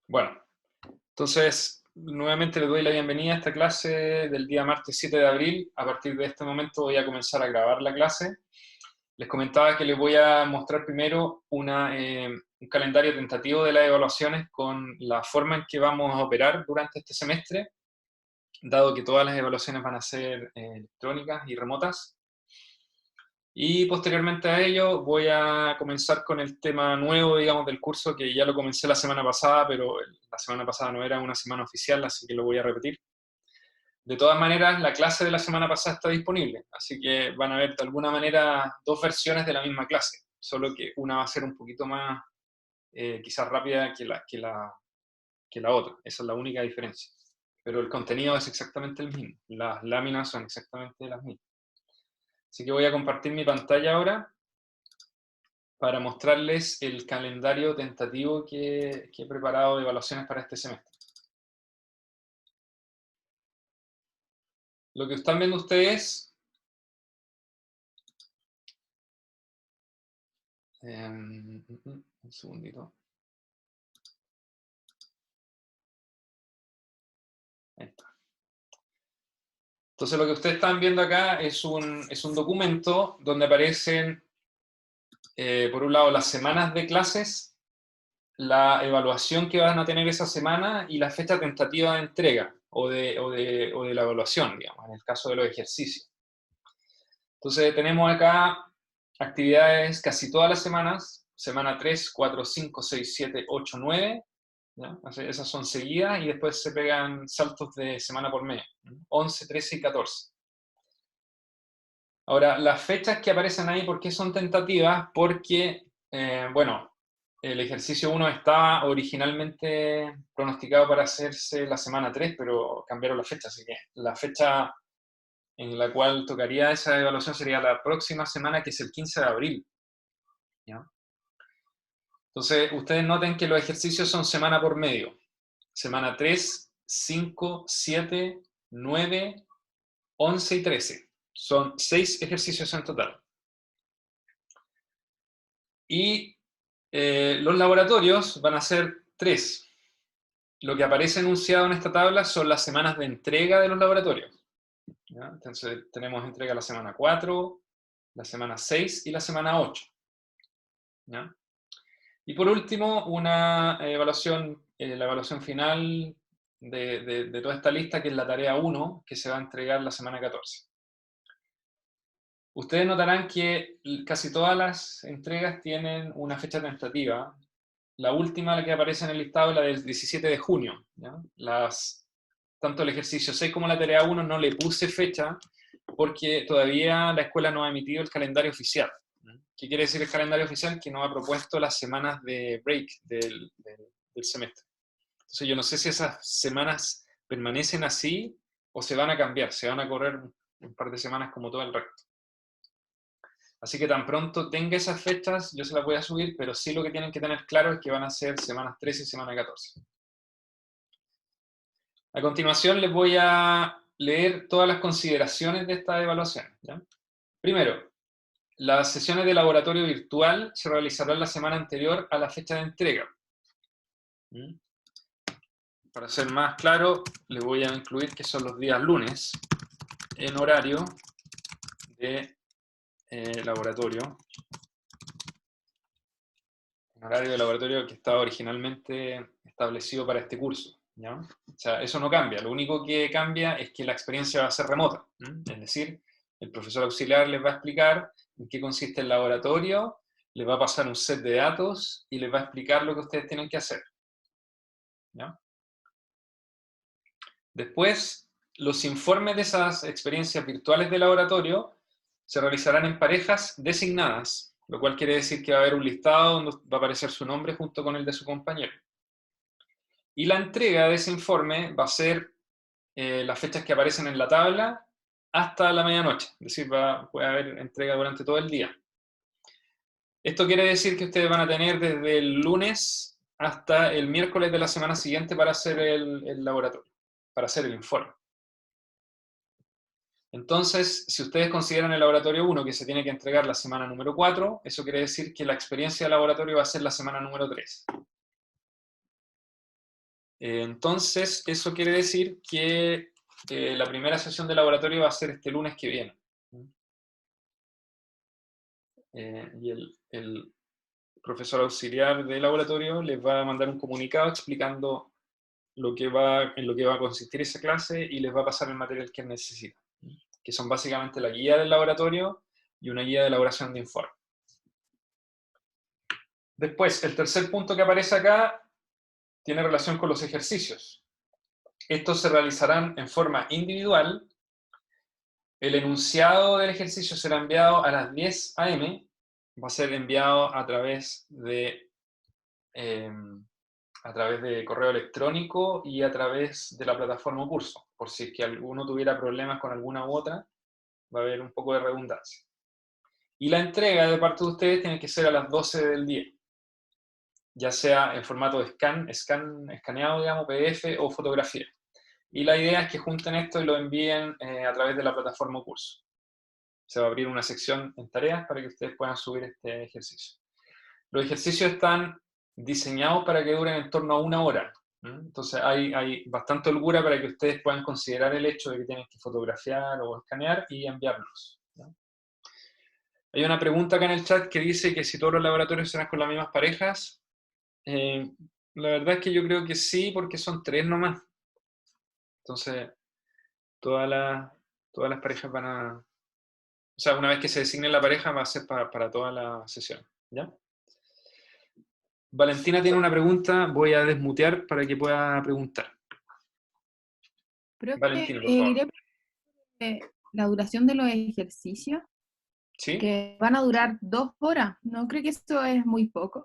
Bueno, entonces nuevamente les doy la bienvenida a esta clase del día martes 7 de abril. A partir de este momento voy a comenzar a grabar la clase. Les comentaba que les voy a mostrar primero un calendario tentativo de las evaluaciones con la forma en que vamos a operar durante este semestre, dado que todas las evaluaciones van a ser electrónicas y remotas. Y posteriormente a ello voy a comenzar con el tema nuevo, digamos, del curso, que ya lo comencé la semana pasada, pero la semana pasada no era una semana oficial, así que lo voy a repetir. De todas maneras, la clase de la semana pasada está disponible, así que van a ver de alguna manera dos versiones de la misma clase, solo que una va a ser un poquito más quizás rápida que la otra. Esa es la única diferencia. Pero el contenido es exactamente el mismo, las láminas son exactamente las mismas. Así que voy a compartir mi pantalla ahora para mostrarles el calendario tentativo que he preparado de evaluaciones para este semestre. Lo que están viendo ustedes, un segundito. Ahí está. Entonces lo que ustedes están viendo acá es un documento donde aparecen, por un lado, las semanas de clases, la evaluación que van a tener esa semana y la fecha tentativa de entrega o de la evaluación, digamos, en el caso de los ejercicios. Entonces tenemos acá actividades casi todas las semanas, semana 3, 4, 5, 6, 7, 8, 9, ¿ya? Esas son seguidas y después se pegan saltos de semana por mes, 11, 13 y 14. Ahora, las fechas que aparecen ahí, ¿por qué son tentativas? Porque, bueno, el ejercicio 1 estaba originalmente pronosticado para hacerse la semana 3, pero cambiaron la fecha, así que la fecha en la cual tocaría esa evaluación sería la próxima semana, que es el 15 de abril, ¿ya? Entonces, ustedes noten que los ejercicios son semana por medio. Semana 3, 5, 7, 9, 11 y 13. Son 6 ejercicios en total. Y los laboratorios van a ser 3. Lo que aparece enunciado en esta tabla son las semanas de entrega de los laboratorios, ¿ya? Entonces, tenemos entrega la semana 4, la semana 6 y la semana 8, ¿ya? Y por último, una evaluación, la evaluación final de toda esta lista, que es la tarea 1, que se va a entregar la semana 14. Ustedes notarán que casi todas las entregas tienen una fecha tentativa. La última, la que aparece en el listado, es la del 17 de junio, ¿ya? Tanto el ejercicio 6 como la tarea 1 no le puse fecha porque todavía la escuela no ha emitido el calendario oficial. ¿Qué quiere decir el calendario oficial? Que no ha propuesto las semanas de break del semestre. Entonces yo no sé si esas semanas permanecen así o se van a cambiar, se van a correr un par de semanas como todo el resto. Así que tan pronto tenga esas fechas, yo se las voy a subir, pero sí lo que tienen que tener claro es que van a ser semanas 13 y semana 14. A continuación les voy a leer todas las consideraciones de esta evaluación, ¿ya? Primero, las sesiones de laboratorio virtual se realizarán la semana anterior a la fecha de entrega. Para ser más claro, les voy a incluir que son los días lunes en horario de laboratorio. En horario de laboratorio que estaba originalmente establecido para este curso, ¿ya? O sea, eso no cambia. Lo único que cambia es que la experiencia va a ser remota. Es decir, el profesor auxiliar les va a explicar en qué consiste el laboratorio, les va a pasar un set de datos y les va a explicar lo que ustedes tienen que hacer, ¿ya? Después, los informes de esas experiencias virtuales de laboratorio se realizarán en parejas designadas, lo cual quiere decir que va a haber un listado donde va a aparecer su nombre junto con el de su compañero. Y la entrega de ese informe va a ser las fechas que aparecen en la tabla hasta la medianoche, es decir, puede haber entrega durante todo el día. Esto quiere decir que ustedes van a tener desde el lunes hasta el miércoles de la semana siguiente para hacer el laboratorio, para hacer el informe. Entonces, si ustedes consideran el laboratorio 1 que se tiene que entregar la semana número 4, eso quiere decir que la experiencia de laboratorio va a ser la semana número 3. Entonces, eso quiere decir que la primera sesión de laboratorio va a ser este lunes que viene. Y el profesor auxiliar de laboratorio les va a mandar un comunicado explicando en lo que va a consistir esa clase y les va a pasar el material que necesitan, que son básicamente la guía del laboratorio y una guía de elaboración de informe. Después, el tercer punto que aparece acá tiene relación con los ejercicios. Estos se realizarán en forma individual. El enunciado del ejercicio será enviado a las 10 a.m. Va a ser enviado a través de correo electrónico y a través de la plataforma curso. Por si es que alguno tuviera problemas con alguna u otra, va a haber un poco de redundancia. Y la entrega de parte de ustedes tiene que ser a las 12 del día, ya sea en formato de escaneado, digamos, PDF o fotografía. Y la idea es que junten esto y lo envíen a través de la plataforma curso. Se va a abrir una sección en tareas para que ustedes puedan subir este ejercicio. Los ejercicios están diseñados para que duren en torno a 1 hora. Entonces hay bastante holgura para que ustedes puedan considerar el hecho de que tienen que fotografiar o escanear y enviarlos. Hay una pregunta acá en el chat que dice que si todos los laboratorios serán con las mismas parejas. La verdad es que yo creo que sí, porque son 3 nomás. Entonces, todas las parejas van a... O sea, una vez que se designe la pareja va a ser para toda la sesión. ¿Ya? Valentina tiene una pregunta, voy a desmutear para que pueda preguntar. Profe, Valentina, por favor. la duración de los ejercicios, ¿Sí? que van a durar 2 horas. ¿No creo que esto es muy poco?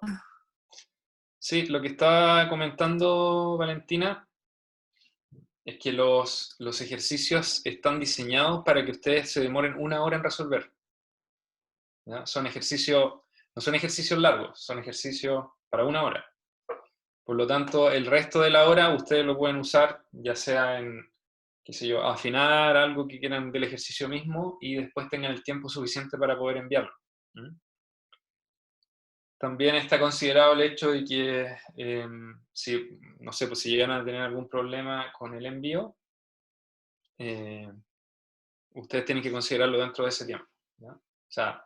Sí, lo que estaba comentando Valentina es que los ejercicios están diseñados para que ustedes se demoren 1 hora en resolver. ¿Ya? No son ejercicios largos, son ejercicios para 1 hora. Por lo tanto, el resto de la hora ustedes lo pueden usar, ya sea en, qué sé yo, afinar algo que quieran del ejercicio mismo y después tengan el tiempo suficiente para poder enviarlo. También está considerado el hecho de que, si, no sé, pues si llegan a tener algún problema con el envío, ustedes tienen que considerarlo dentro de ese tiempo. ¿Ya? O sea,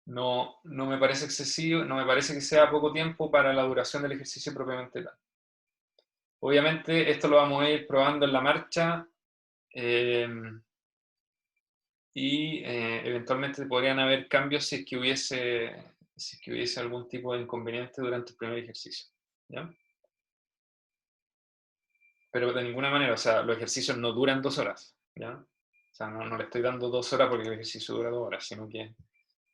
no me parece excesivo, no me parece que sea poco tiempo para la duración del ejercicio propiamente tal. Obviamente esto lo vamos a ir probando en la marcha y eventualmente podrían haber cambios si es que hubiese algún tipo de inconveniente durante el primer ejercicio. ¿Ya? Pero de ninguna manera, o sea, los ejercicios no duran 2 horas. ¿Ya? O sea, no le estoy dando 2 horas porque el ejercicio dura 2 horas, sino que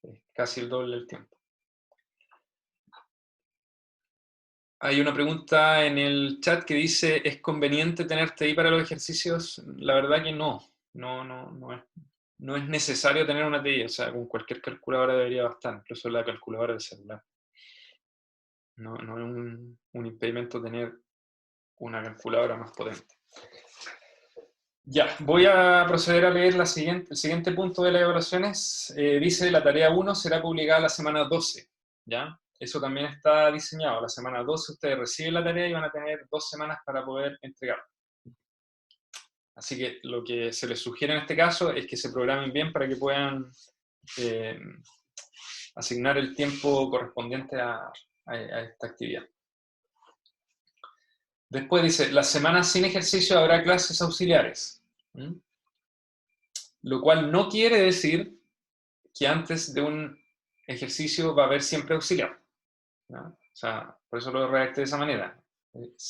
es casi el doble del tiempo. Hay una pregunta en el chat que dice, ¿es conveniente tener TI para los ejercicios? La verdad que no. No es necesario tener una TI, o sea, con cualquier calculadora debería bastar, incluso la calculadora del celular. No es un impedimento tener una calculadora más potente. Ya, voy a proceder a leer el siguiente punto de las evaluaciones. Dice, la tarea 1 será publicada la semana 12, ¿ya? Eso también está diseñado. La semana 12 ustedes reciben la tarea y van a tener 2 semanas para poder entregarla. Así que lo que se les sugiere en este caso es que se programen bien para que puedan asignar el tiempo correspondiente a esta actividad. Después dice, las semanas sin ejercicio habrá clases auxiliares. Lo cual no quiere decir que antes de un ejercicio va a haber siempre auxiliar. ¿No? O sea, por eso lo redacté de esa manera.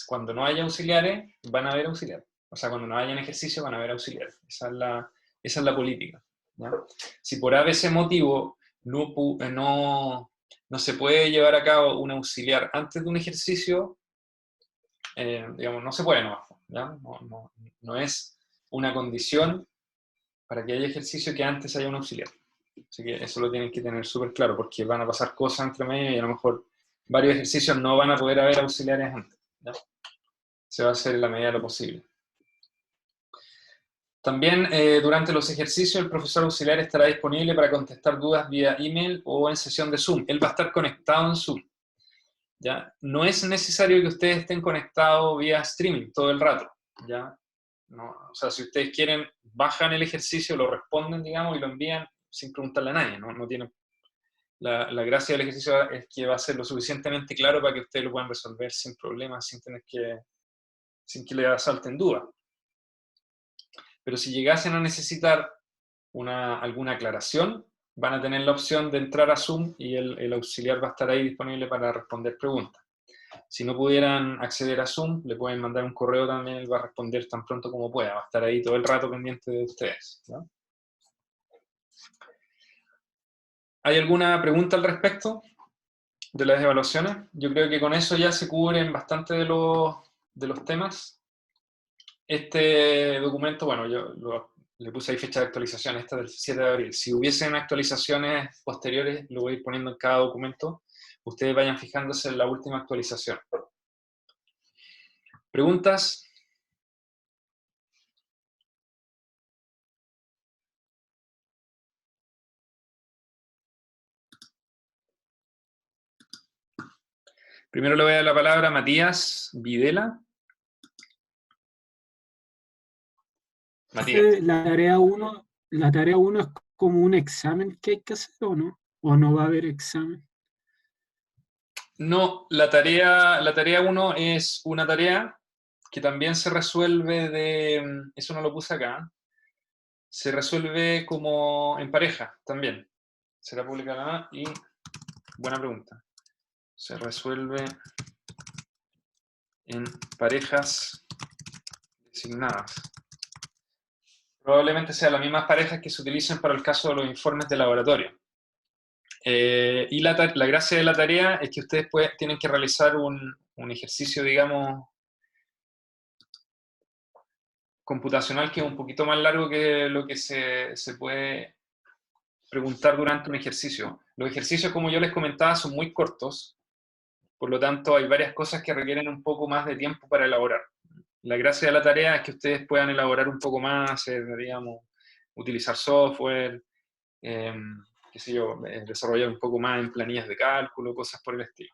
Cuando no haya auxiliares, van a haber auxiliares. O sea, cuando no hayan ejercicio, van a haber auxiliares. Esa es la política. ¿Ya? Si por ABC motivo no se puede llevar a cabo un auxiliar antes de un ejercicio, digamos, no se puede, ¿ya? No es una condición para que haya ejercicio que antes haya un auxiliar. Así que eso lo tienen que tener súper claro, porque van a pasar cosas entre medio y a lo mejor varios ejercicios no van a poder haber auxiliares antes. ¿Ya? Se va a hacer en la medida de lo posible. También durante los ejercicios el profesor auxiliar estará disponible para contestar dudas vía email o en sesión de Zoom. Él va a estar conectado en Zoom. ¿ya? No es necesario que ustedes estén conectados vía streaming todo el rato, ¿ya? No, o sea, si ustedes quieren, bajan el ejercicio, lo responden, digamos, y lo envían sin preguntarle a nadie, ¿no? No tienen, la gracia del ejercicio es que va a ser lo suficientemente claro para que ustedes lo puedan resolver sin problemas, sin que le asalten dudas. Pero si llegasen a necesitar alguna aclaración, van a tener la opción de entrar a Zoom y el auxiliar va a estar ahí disponible para responder preguntas. Si no pudieran acceder a Zoom, le pueden mandar un correo también, él va a responder tan pronto como pueda, va a estar ahí todo el rato pendiente de ustedes, ¿no? ¿Hay alguna pregunta al respecto de las evaluaciones? Yo creo que con eso ya se cubren bastante de los temas. Este documento, bueno, le puse ahí fecha de actualización, esta del 7 de abril. Si hubiesen actualizaciones posteriores, lo voy a ir poniendo en cada documento. Ustedes vayan fijándose en la última actualización. ¿Preguntas? Primero le voy a dar la palabra a Matías Videla. Matías. La tarea 1 es como un examen que hay que hacer, ¿o no? ¿O no va a haber examen? No, la tarea 1 es una tarea que también se resuelve eso no lo puse acá, se resuelve como en pareja también. Será publicada y, buena pregunta, se resuelve en parejas designadas. Probablemente sean las mismas parejas que se utilizan para el caso de los informes de laboratorio. Y la gracia de la tarea es que ustedes tienen que realizar un ejercicio, digamos, computacional que es un poquito más largo que lo que se puede preguntar durante un ejercicio. Los ejercicios, como yo les comentaba, son muy cortos, por lo tanto hay varias cosas que requieren un poco más de tiempo para elaborar. La gracia de la tarea es que ustedes puedan elaborar un poco más, digamos, utilizar software, qué sé yo, desarrollar un poco más en planillas de cálculo, cosas por el estilo.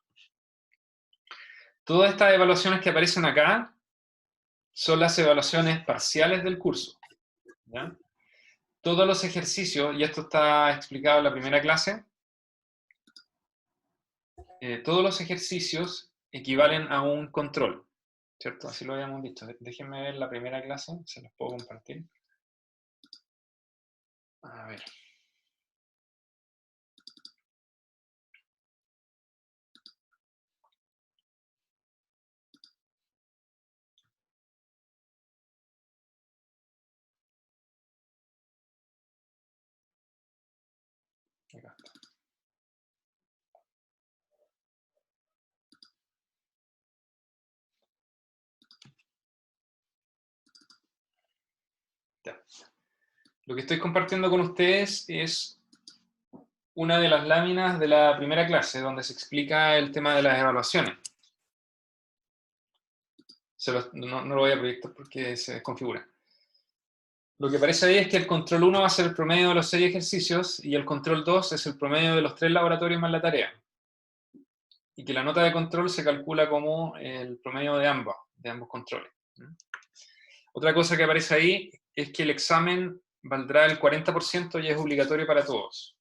Todas estas evaluaciones que aparecen acá son las evaluaciones parciales del curso, ¿ya? Todos los ejercicios, y esto está explicado en la primera clase, todos los ejercicios equivalen a un control, ¿cierto? Así lo habíamos visto. Déjenme ver la primera clase, se los puedo compartir. A ver. Acá está. Ya. Lo que estoy compartiendo con ustedes es una de las láminas de la primera clase, donde se explica el tema de las evaluaciones. No lo voy a proyectar porque se desconfigura. Lo que aparece ahí es que el control 1 va a ser el promedio de los 6 ejercicios y el control 2 es el promedio de los 3 laboratorios más la tarea. Y que la nota de control se calcula como el promedio de ambos controles. Otra cosa que aparece ahí es que el examen valdrá el 40% y es obligatorio para todos.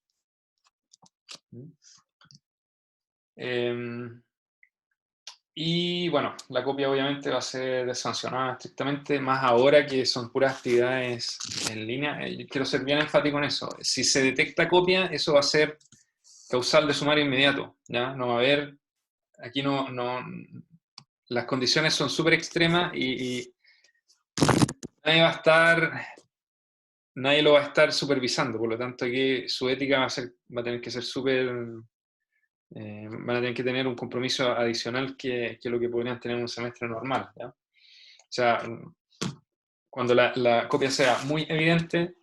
Y bueno, la copia obviamente va a ser desancionada estrictamente, más ahora que son puras actividades en línea. Quiero ser bien enfático en eso. Si se detecta copia, eso va a ser causal de sumario inmediato, ¿ya? No va a haber, aquí las condiciones son súper extremas y nadie lo va a estar supervisando, por lo tanto aquí su ética va a tener que ser súper, van a tener que tener un compromiso adicional que lo que podrían tener en un semestre normal, ¿ya? O sea, cuando la copia sea muy evidente,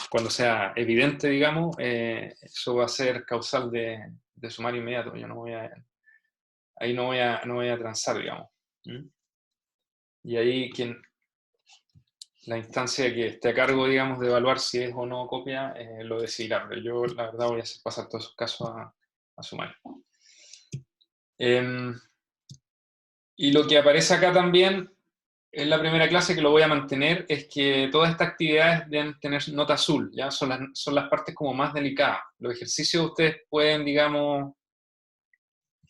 cuando sea evidente, digamos, eso va a ser causal de sumario inmediato. Yo ahí no voy a transar, digamos. Y ahí la instancia que esté a cargo, digamos, de evaluar si es o no copia, lo decidirá. Pero yo, la verdad, voy a hacer pasar todos esos casos a sumario. Y lo que aparece acá también, en la primera clase que lo voy a mantener, es que todas estas actividades deben tener nota azul, ¿ya? Son las partes como más delicadas. Los ejercicios ustedes pueden, digamos,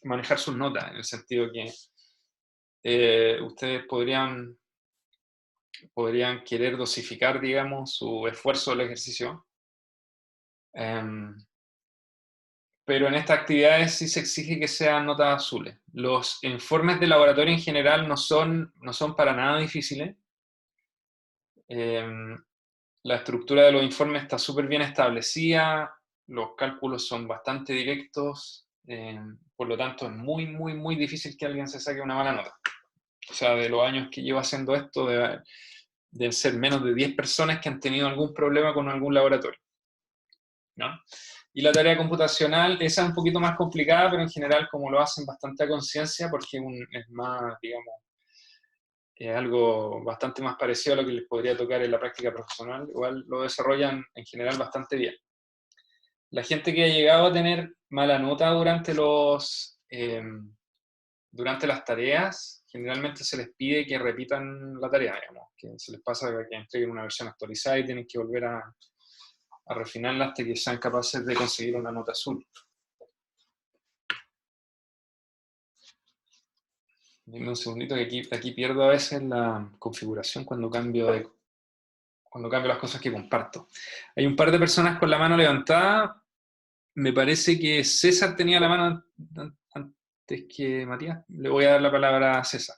manejar sus notas, en el sentido que ustedes podrían querer dosificar, digamos, su esfuerzo del ejercicio. Pero en estas actividades sí se exige que sean notas azules. Los informes de laboratorio en general no son para nada difíciles. La estructura de los informes está súper bien establecida, los cálculos son bastante directos, por lo tanto es muy, muy, muy difícil que alguien se saque una mala nota. O sea, de los años que llevo haciendo esto, deben ser menos de 10 personas que han tenido algún problema con algún laboratorio, ¿no? Y la tarea computacional, esa es un poquito más complicada, pero en general como lo hacen bastante a conciencia, porque es más, digamos, es algo bastante más parecido a lo que les podría tocar en la práctica profesional, igual lo desarrollan en general bastante bien. La gente que ha llegado a tener mala nota durante las tareas, generalmente se les pide que repitan la tarea, digamos, que se les pasa que entreguen una versión actualizada y tienen que volver a refinarla hasta que sean capaces de conseguir una nota azul. Dime un segundito que aquí pierdo a veces la configuración cuando cambio las cosas que comparto. Hay un par de personas con la mano levantada. Me parece que César tenía la mano antes que Matías. Le voy a dar la palabra a César.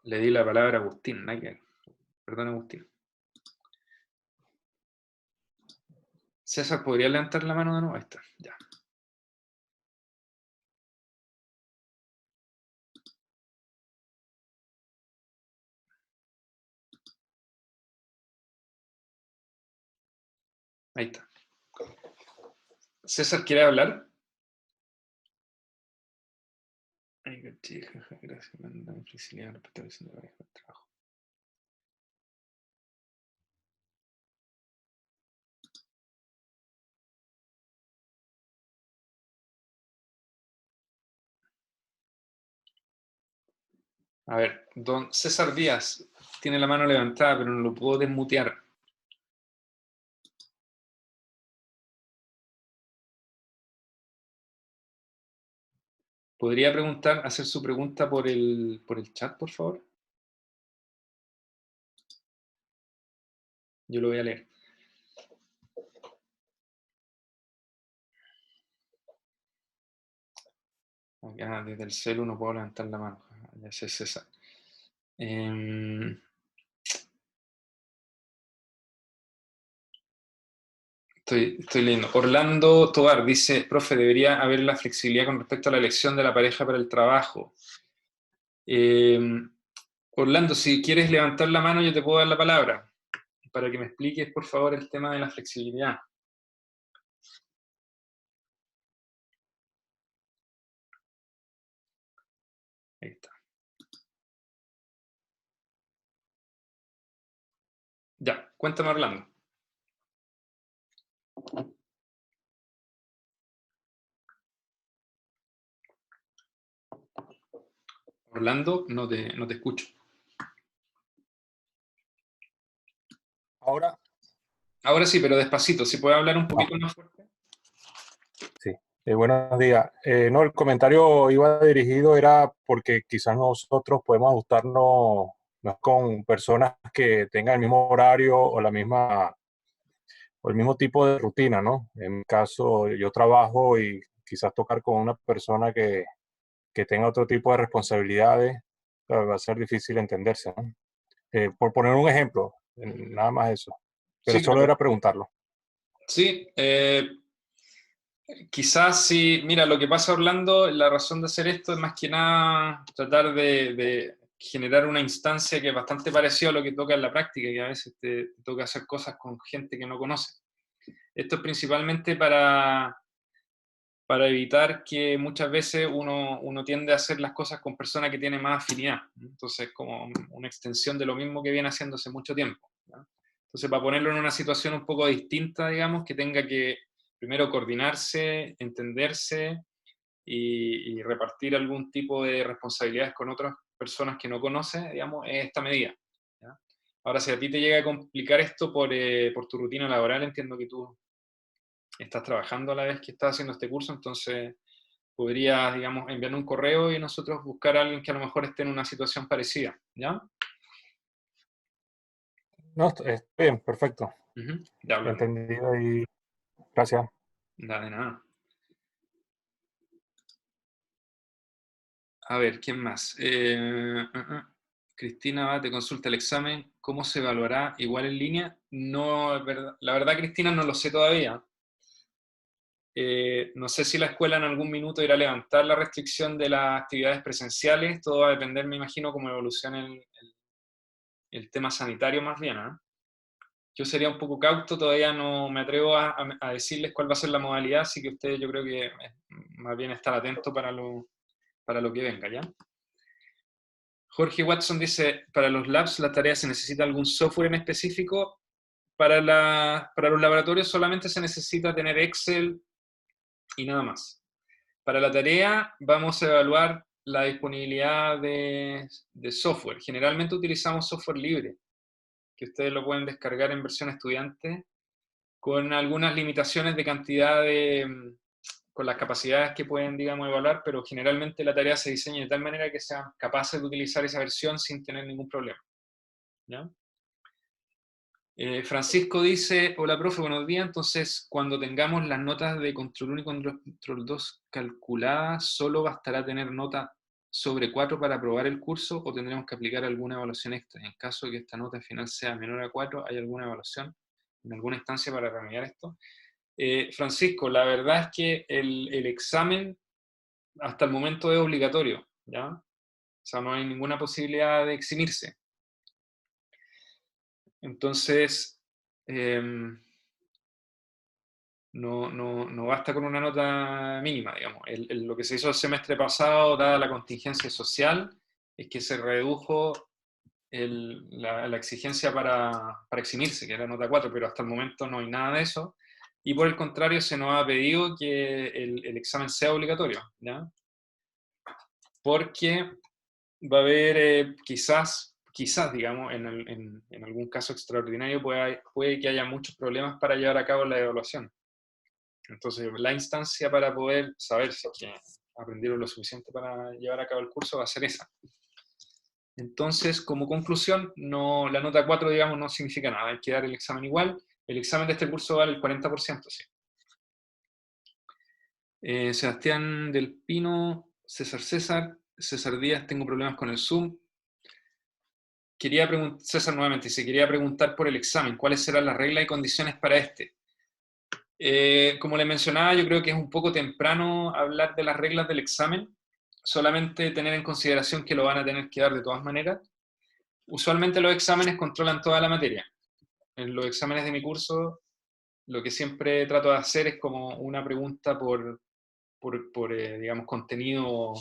Le di la palabra a Agustín. Perdón, Agustín. César, ¿podría levantar la mano de nuevo? Ahí está, ya. Ahí está. César, ¿quiere hablar? Gracias, manda flexibilidad respecto a la del trabajo. A ver, don César Díaz tiene la mano levantada, pero no lo puedo desmutear. ¿Podría hacer su pregunta por el chat, por favor? Yo lo voy a leer. Acá desde el celu no puedo levantar la mano. Ya sé, César. Estoy leyendo. Orlando Tovar dice, profe, debería haber la flexibilidad con respecto a la elección de la pareja para el trabajo. Orlando, si quieres levantar la mano, yo te puedo dar la palabra para que me expliques, por favor, el tema de la flexibilidad. Ahí está. Ya, cuéntame, Orlando. Orlando, no te escucho. Ahora. Ahora sí, pero despacito. ¿Si puede hablar un poquito más fuerte? Sí. Buenos días. No, el comentario iba dirigido era porque quizás nosotros podemos ajustarnos no con personas que tengan el mismo horario o el mismo tipo de rutina, ¿no? En mi caso, yo trabajo y quizás tocar con una persona que tenga otro tipo de responsabilidades, va a ser difícil entenderse, ¿no? Por poner un ejemplo, nada más eso. Pero Sí, solo claro. era preguntarlo. Sí, quizás sí. Mira, lo que pasa, Orlando, la razón de hacer esto es más que nada tratar de generar una instancia que es bastante parecida a lo que toca en la práctica, que a veces te toca hacer cosas con gente que no conoce. Esto es principalmente para evitar que muchas veces uno tiende a hacer las cosas con personas que tienen más afinidad. Entonces, como una extensión de lo mismo que viene haciendo hace mucho tiempo, ¿no? Entonces, para ponerlo en una situación un poco distinta, digamos, que tenga que primero coordinarse, entenderse y repartir algún tipo de responsabilidades con otras personas que no conoce, digamos, es esta medida. ¿Ya? Ahora, si a ti te llega a complicar esto por tu rutina laboral, entiendo que tú estás trabajando a la vez que estás haciendo este curso, entonces podrías, digamos, enviarme un correo y nosotros buscar a alguien que a lo mejor esté en una situación parecida, ¿ya? No, está bien, perfecto. Ya hablamos. Entendido y gracias. De nada. A ver, ¿quién más? Cristina va, te consulta el examen, ¿cómo se evaluará igual en línea? No, es verdad. La verdad, Cristina, no lo sé todavía. No sé si la escuela en algún minuto irá a levantar la restricción de las actividades presenciales, todo va a depender, me imagino, cómo evolucione el tema sanitario más bien, ¿eh? Yo sería un poco cauto, todavía no me atrevo a decirles cuál va a ser la modalidad, así que ustedes yo creo que más bien estar atentos para lo que venga, ¿ya? Jorge Watson dice, para los labs, ¿la tarea se necesita algún software en específico? Para los laboratorios solamente se necesita tener Excel y nada más. Para la tarea vamos a evaluar la disponibilidad de software. Generalmente utilizamos software libre, que ustedes lo pueden descargar en versión estudiante, con algunas limitaciones de cantidad con las capacidades que pueden, digamos, evaluar, pero generalmente la tarea se diseña de tal manera que sean capaces de utilizar esa versión sin tener ningún problema. ¿Ya? Francisco dice, hola profe, buenos días, entonces cuando tengamos las notas de control 1 y control 2 calculadas, ¿solo bastará tener nota sobre 4 para aprobar el curso o tendremos que aplicar alguna evaluación extra? En caso de que esta nota final sea menor a 4, ¿hay alguna evaluación en alguna instancia para remediar esto? Francisco, la verdad es que el examen hasta el momento es obligatorio, ¿ya? O sea, no hay ninguna posibilidad de eximirse. Entonces, no basta con una nota mínima, digamos. Lo que se hizo el semestre pasado, dada la contingencia social, es que se redujo la exigencia para eximirse, que era nota 4, pero hasta el momento no hay nada de eso. Y por el contrario, se nos ha pedido que el examen sea obligatorio, ¿ya? Porque va a haber quizás, digamos, en algún caso extraordinario puede que haya muchos problemas para llevar a cabo la evaluación. Entonces, la instancia para poder saber si es que aprendieron lo suficiente para llevar a cabo el curso va a ser esa. Entonces, como conclusión, la nota 4, digamos, no significa nada, hay que dar el examen igual. El examen de este curso vale el 40%, sí. Sebastián del Pino, César Díaz, tengo problemas con el Zoom. César nuevamente dice, quería preguntar por el examen, ¿cuáles serán las reglas y condiciones para este? Como le mencionaba, yo creo que es un poco temprano hablar de las reglas del examen, solamente tener en consideración que lo van a tener que dar de todas maneras. Usualmente los exámenes controlan toda la materia. En los exámenes de mi curso, lo que siempre trato de hacer es como una pregunta por digamos, contenido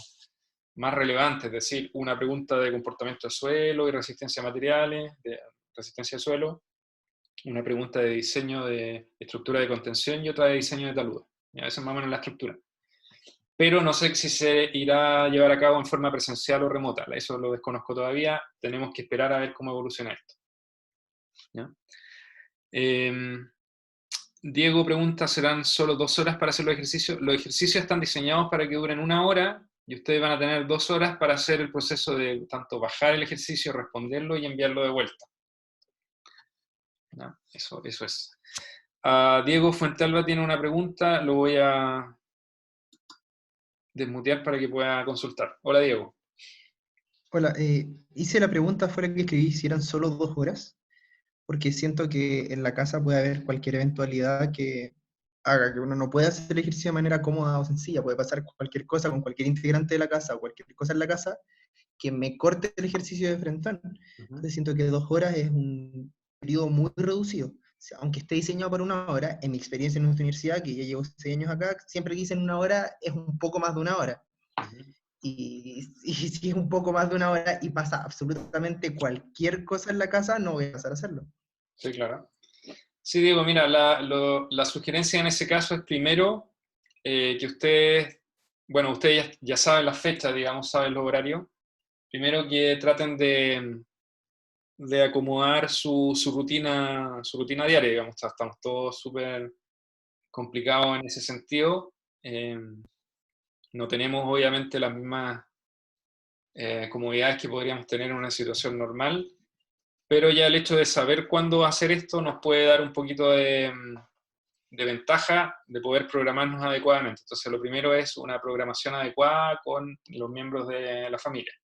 más relevante, es decir, una pregunta de comportamiento de suelo y resistencia a materiales, de resistencia al suelo, una pregunta de diseño de estructura de contención y otra de diseño de taludes. Esa es más o menos la estructura. Pero no sé si se irá a llevar a cabo en forma presencial o remota. Eso lo desconozco todavía. Tenemos que esperar a ver cómo evoluciona esto. ¿Ya? Diego pregunta, ¿serán solo 2 horas para hacer los ejercicios? Los ejercicios están diseñados para que duren 1 hora y ustedes van a tener 2 horas para hacer el proceso de tanto bajar el ejercicio, responderlo y enviarlo de vuelta. ¿Ya? Eso es. Diego Fuentealba tiene una pregunta, lo voy a desmutear para que pueda consultar. Hola, Diego. Hola, hice la pregunta fuera que escribí si eran solo 2 horas, porque siento que en la casa puede haber cualquier eventualidad que haga que uno no pueda hacer el ejercicio de manera cómoda o sencilla. Puede pasar cualquier cosa con cualquier integrante de la casa o cualquier cosa en la casa que me corte el ejercicio de frentón. Entonces siento que 2 horas es un periodo muy reducido. O sea, aunque esté diseñado para 1 hora, en mi experiencia en nuestra universidad, que ya llevo 6 años acá, siempre que dicen 1 hora es un poco más de 1 hora. Y si es un poco más de 1 hora y pasa absolutamente cualquier cosa en la casa, no voy a pasar a hacerlo. Sí, claro. Sí, Diego, mira, la sugerencia en ese caso es primero que ustedes, bueno, ustedes ya saben las fechas, digamos, saben los horarios. Primero que traten de acomodar su rutina diaria, digamos. Estamos todos súper complicados en ese sentido. No tenemos obviamente las mismas comodidades que podríamos tener en una situación normal, pero ya el hecho de saber cuándo hacer esto nos puede dar un poquito de ventaja de poder programarnos adecuadamente. Entonces, lo primero es una programación adecuada con los miembros de la familia.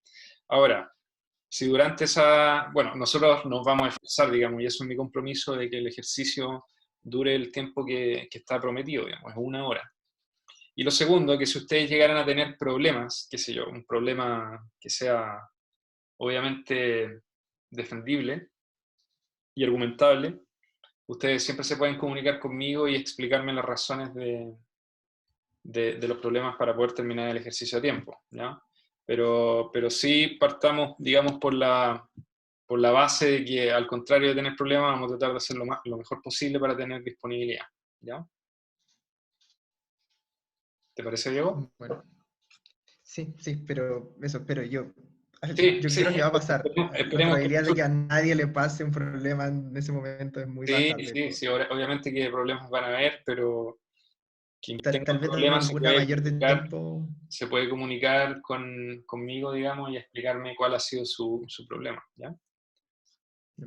Ahora, si durante bueno, nosotros nos vamos a esforzar, digamos, y eso es mi compromiso de que el ejercicio dure el tiempo que está prometido, digamos, es 1 hora. Y lo segundo, que si ustedes llegaran a tener problemas, qué sé yo, un problema que sea obviamente defendible y argumentable, ustedes siempre se pueden comunicar conmigo y explicarme las razones de los problemas para poder terminar el ejercicio a tiempo, ¿ya? Pero sí partamos, digamos, por la base de que, al contrario de tener problemas, vamos a tratar de hacer lo mejor posible para tener disponibilidad, ¿ya? ¿Te parece, Diego? Bueno, sí, sí, pero eso espero yo. Sí, Yo sí, creo que va a pasar. La esperemos que probabilidad de que a nadie le pase un problema en ese momento es muy sí, baja, sí, pero sí, obviamente que problemas van a haber, pero quien tenga tal un vez no problema demora mayor de tiempo. se puede comunicar conmigo, digamos, y explicarme cuál ha sido su problema, ¿ya?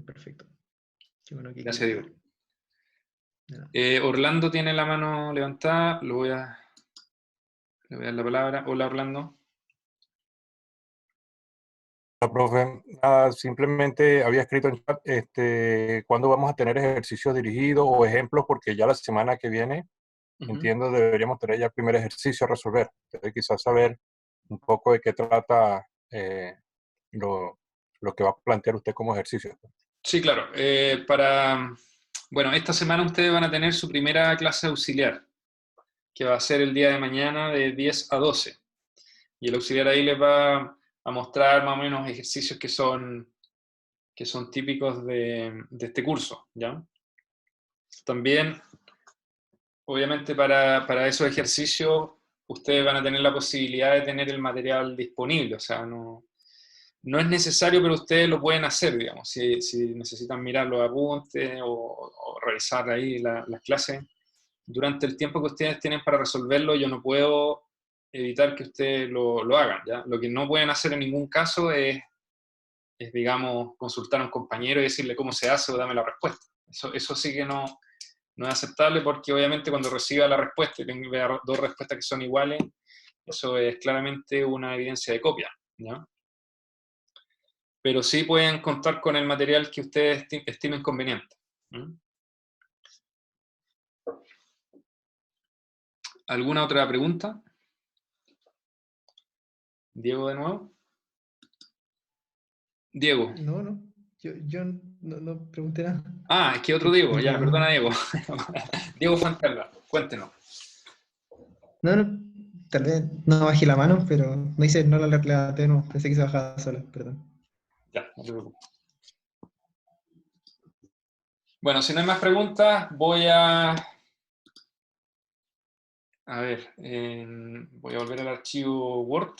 Perfecto. Qué bueno que Gracias, quede Diego. claro. Ya. Orlando tiene la mano levantada, le voy a dar la palabra. Hola, Orlando. Hola, profe. Simplemente había escrito en chat, ¿cuándo vamos a tener ejercicios dirigidos o ejemplos? Porque ya la semana que viene, Ujú. entiendo, deberíamos tener ya el primer ejercicio a resolver. Entonces, quizás saber un poco de qué trata lo que va a plantear usted como ejercicio. Sí, claro. Bueno, esta semana ustedes van a tener su primera clase auxiliar, que va a ser el día de mañana de 10 a 12. Y el auxiliar ahí les va a mostrar más o menos ejercicios que son típicos de este curso, ¿ya? También, obviamente, para esos ejercicios, ustedes van a tener la posibilidad de tener el material disponible, o sea, no es necesario, pero ustedes lo pueden hacer, digamos, si necesitan mirar los apuntes o revisar ahí las clases. Durante el tiempo que ustedes tienen para resolverlo, yo no puedo evitar que ustedes lo hagan, ¿ya? Lo que no pueden hacer en ningún caso digamos, consultar a un compañero y decirle cómo se hace o dame la respuesta. Eso sí que no es aceptable, porque obviamente cuando reciba la respuesta y tenga dos respuestas que son iguales, eso es claramente una evidencia de copia, ¿ya? Pero sí pueden contar con el material que ustedes estimen conveniente. ¿Alguna otra pregunta? Diego, de nuevo. Diego. No. Yo no pregunté nada. Ah, es que otro Diego, ya, Perdón. perdona, Diego. Diego Fancarla, cuéntenos. No, tal vez no bajé la mano, pero no hice, no la levanté, no, pensé que se bajaba sola, perdón. Ya, no te preocupes. Bueno, si no hay más preguntas, voy a ver, voy a volver al archivo Word.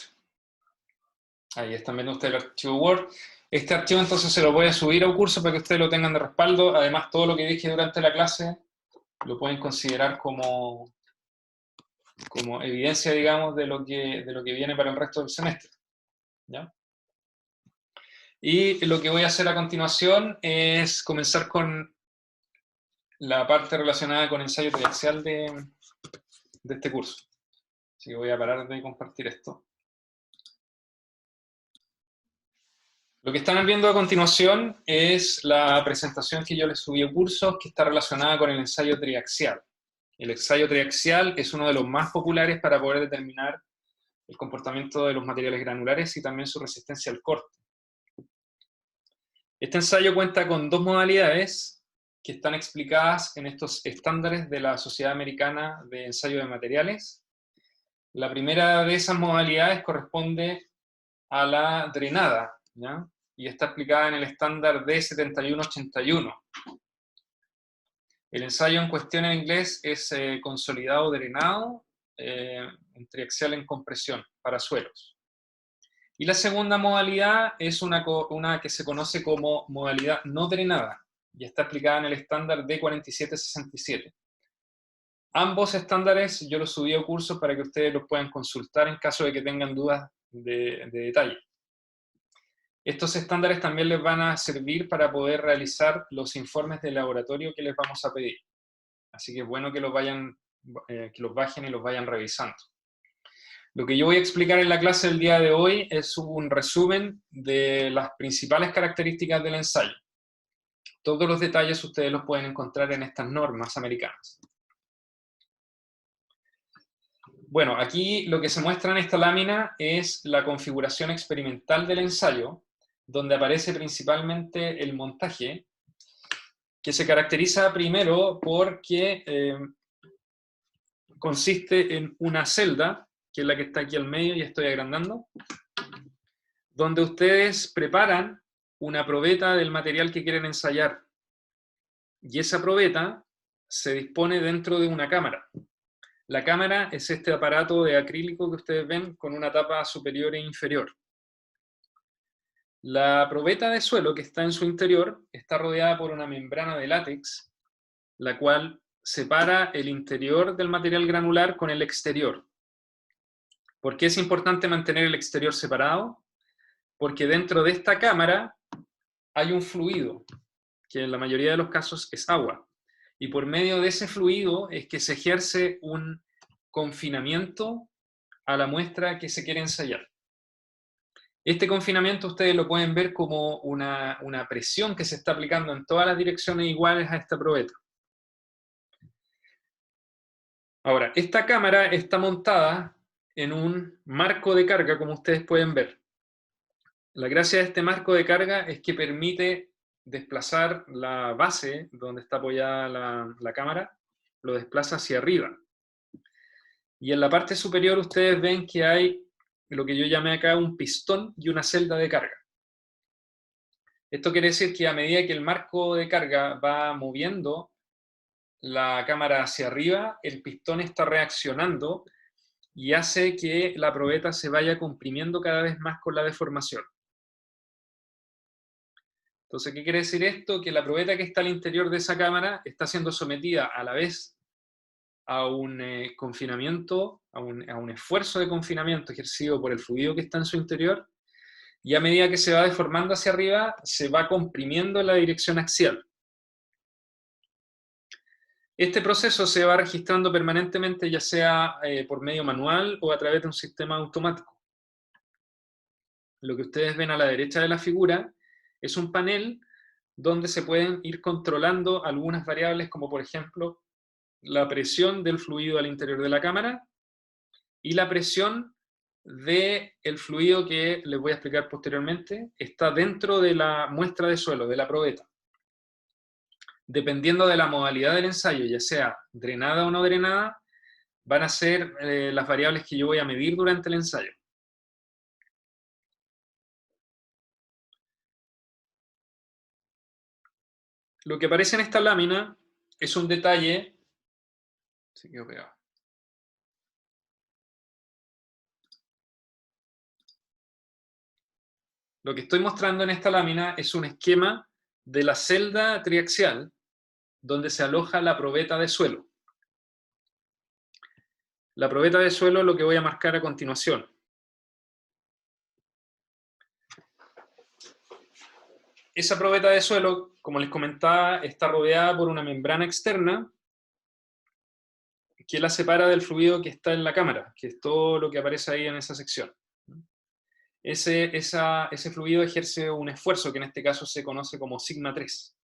Ahí están viendo ustedes el archivo Word. Este archivo entonces se lo voy a subir a un curso para que ustedes lo tengan de respaldo. Además, todo lo que dije durante la clase lo pueden considerar como evidencia, digamos, de lo que viene para el resto del semestre, ¿ya? Y lo que voy a hacer a continuación es comenzar con la parte relacionada con ensayo triaxial de este curso. Así que voy a parar de compartir esto. Lo que están viendo a continuación es la presentación que yo les subí a cursos, que está relacionada con el ensayo triaxial. El ensayo triaxial es uno de los más populares para poder determinar el comportamiento de los materiales granulares y también su resistencia al corte. Este ensayo cuenta con dos modalidades que están explicadas en estos estándares de la Sociedad Americana de Ensayo de Materiales. La primera de esas modalidades corresponde a la drenada, ¿ya? Y está explicada en el estándar D7181. El ensayo en cuestión en inglés es consolidado drenado, un triaxial en compresión para suelos. Y la segunda modalidad es una que se conoce como modalidad no drenada, y está explicada en el estándar D4767. Ambos estándares yo los subí a cursos para que ustedes los puedan consultar en caso de que tengan dudas de detalle. Estos estándares también les van a servir para poder realizar los informes de laboratorio que les vamos a pedir. Así que es bueno que los bajen y los vayan revisando. Lo que yo voy a explicar en la clase del día de hoy es un resumen de las principales características del ensayo. Todos los detalles ustedes los pueden encontrar en estas normas americanas. Bueno, aquí lo que se muestra en esta lámina es la configuración experimental del ensayo, donde aparece principalmente el montaje, que se caracteriza primero porque consiste en una celda, que es la que está aquí al medio y estoy agrandando, donde ustedes preparan una probeta del material que quieren ensayar. Y esa probeta se dispone dentro de una cámara. La cámara es este aparato de acrílico que ustedes ven con una tapa superior e inferior. La probeta de suelo que está en su interior está rodeada por una membrana de látex, la cual separa el interior del material granular con el exterior. ¿Por qué es importante mantener el exterior separado? Porque dentro de esta cámara hay un fluido, que en la mayoría de los casos es agua. Y por medio de ese fluido es que se ejerce un confinamiento a la muestra que se quiere ensayar. Este confinamiento ustedes lo pueden ver como una presión que se está aplicando en todas las direcciones iguales a esta probeta. Ahora, esta cámara está montada en un marco de carga, como ustedes pueden ver. La gracia de este marco de carga es que permite desplazar la base donde está apoyada la cámara, lo desplaza hacia arriba. Y en la parte superior ustedes ven que hay lo que yo llamé acá un pistón y una celda de carga. Esto quiere decir que a medida que el marco de carga va moviendo la cámara hacia arriba, el pistón está reaccionando y hace que la probeta se vaya comprimiendo cada vez más con la deformación. Entonces, ¿qué quiere decir esto? Que la probeta que está al interior de esa cámara está siendo sometida a la vez a un confinamiento, a un esfuerzo de confinamiento ejercido por el fluido que está en su interior, y a medida que se va deformando hacia arriba, se va comprimiendo en la dirección axial. Este proceso se va registrando permanentemente, ya sea por medio manual o a través de un sistema automático. Lo que ustedes ven a la derecha de la figura es un panel donde se pueden ir controlando algunas variables, como por ejemplo la presión del fluido al interior de la cámara y la presión del fluido que les voy a explicar posteriormente está dentro de la muestra de suelo, de la probeta. Dependiendo de la modalidad del ensayo, ya sea drenada o no drenada, van a ser las variables que yo voy a medir durante el ensayo. Lo que aparece en esta lámina es un detalle. Se quedó pegado. Lo que estoy mostrando en esta lámina es un esquema de la celda triaxial donde se aloja la probeta de suelo. La probeta de suelo es lo que voy a marcar a continuación. Esa probeta de suelo, como les comentaba, está rodeada por una membrana externa que la separa del fluido que está en la cámara, que es todo lo que aparece ahí en esa sección. Ese fluido ejerce un esfuerzo que en este caso se conoce como sigma 3.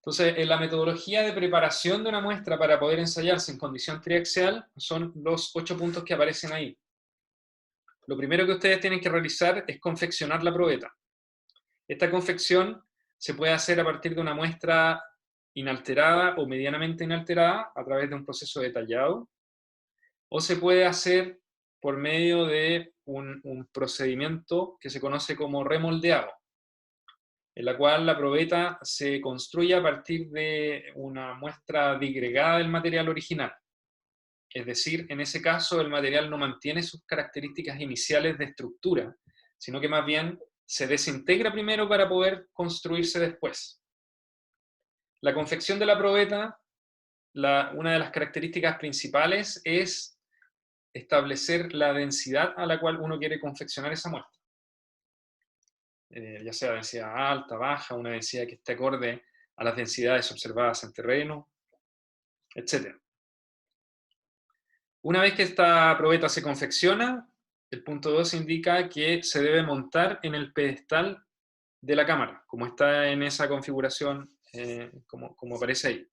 Entonces, en la metodología de preparación de una muestra para poder ensayarse en condición triaxial son los 8 puntos que aparecen ahí. Lo primero que ustedes tienen que realizar es confeccionar la probeta. Esta confección se puede hacer a partir de una muestra inalterada o medianamente inalterada a través de un proceso de tallado, o se puede hacer por medio de un procedimiento que se conoce como remoldeado. en la cual la probeta se construye a partir de una muestra disgregada del material original. Es decir, en ese caso el material no mantiene sus características iniciales de estructura, sino que más bien se desintegra primero para poder construirse después. La confección de la probeta, una de las características principales es establecer la densidad a la cual uno quiere confeccionar esa muestra. Ya sea densidad alta, baja, una densidad que esté acorde a las densidades observadas en terreno, etc. Una vez que esta probeta se confecciona, el punto 2 indica que se debe montar en el pedestal de la cámara, como está en esa configuración, como aparece ahí.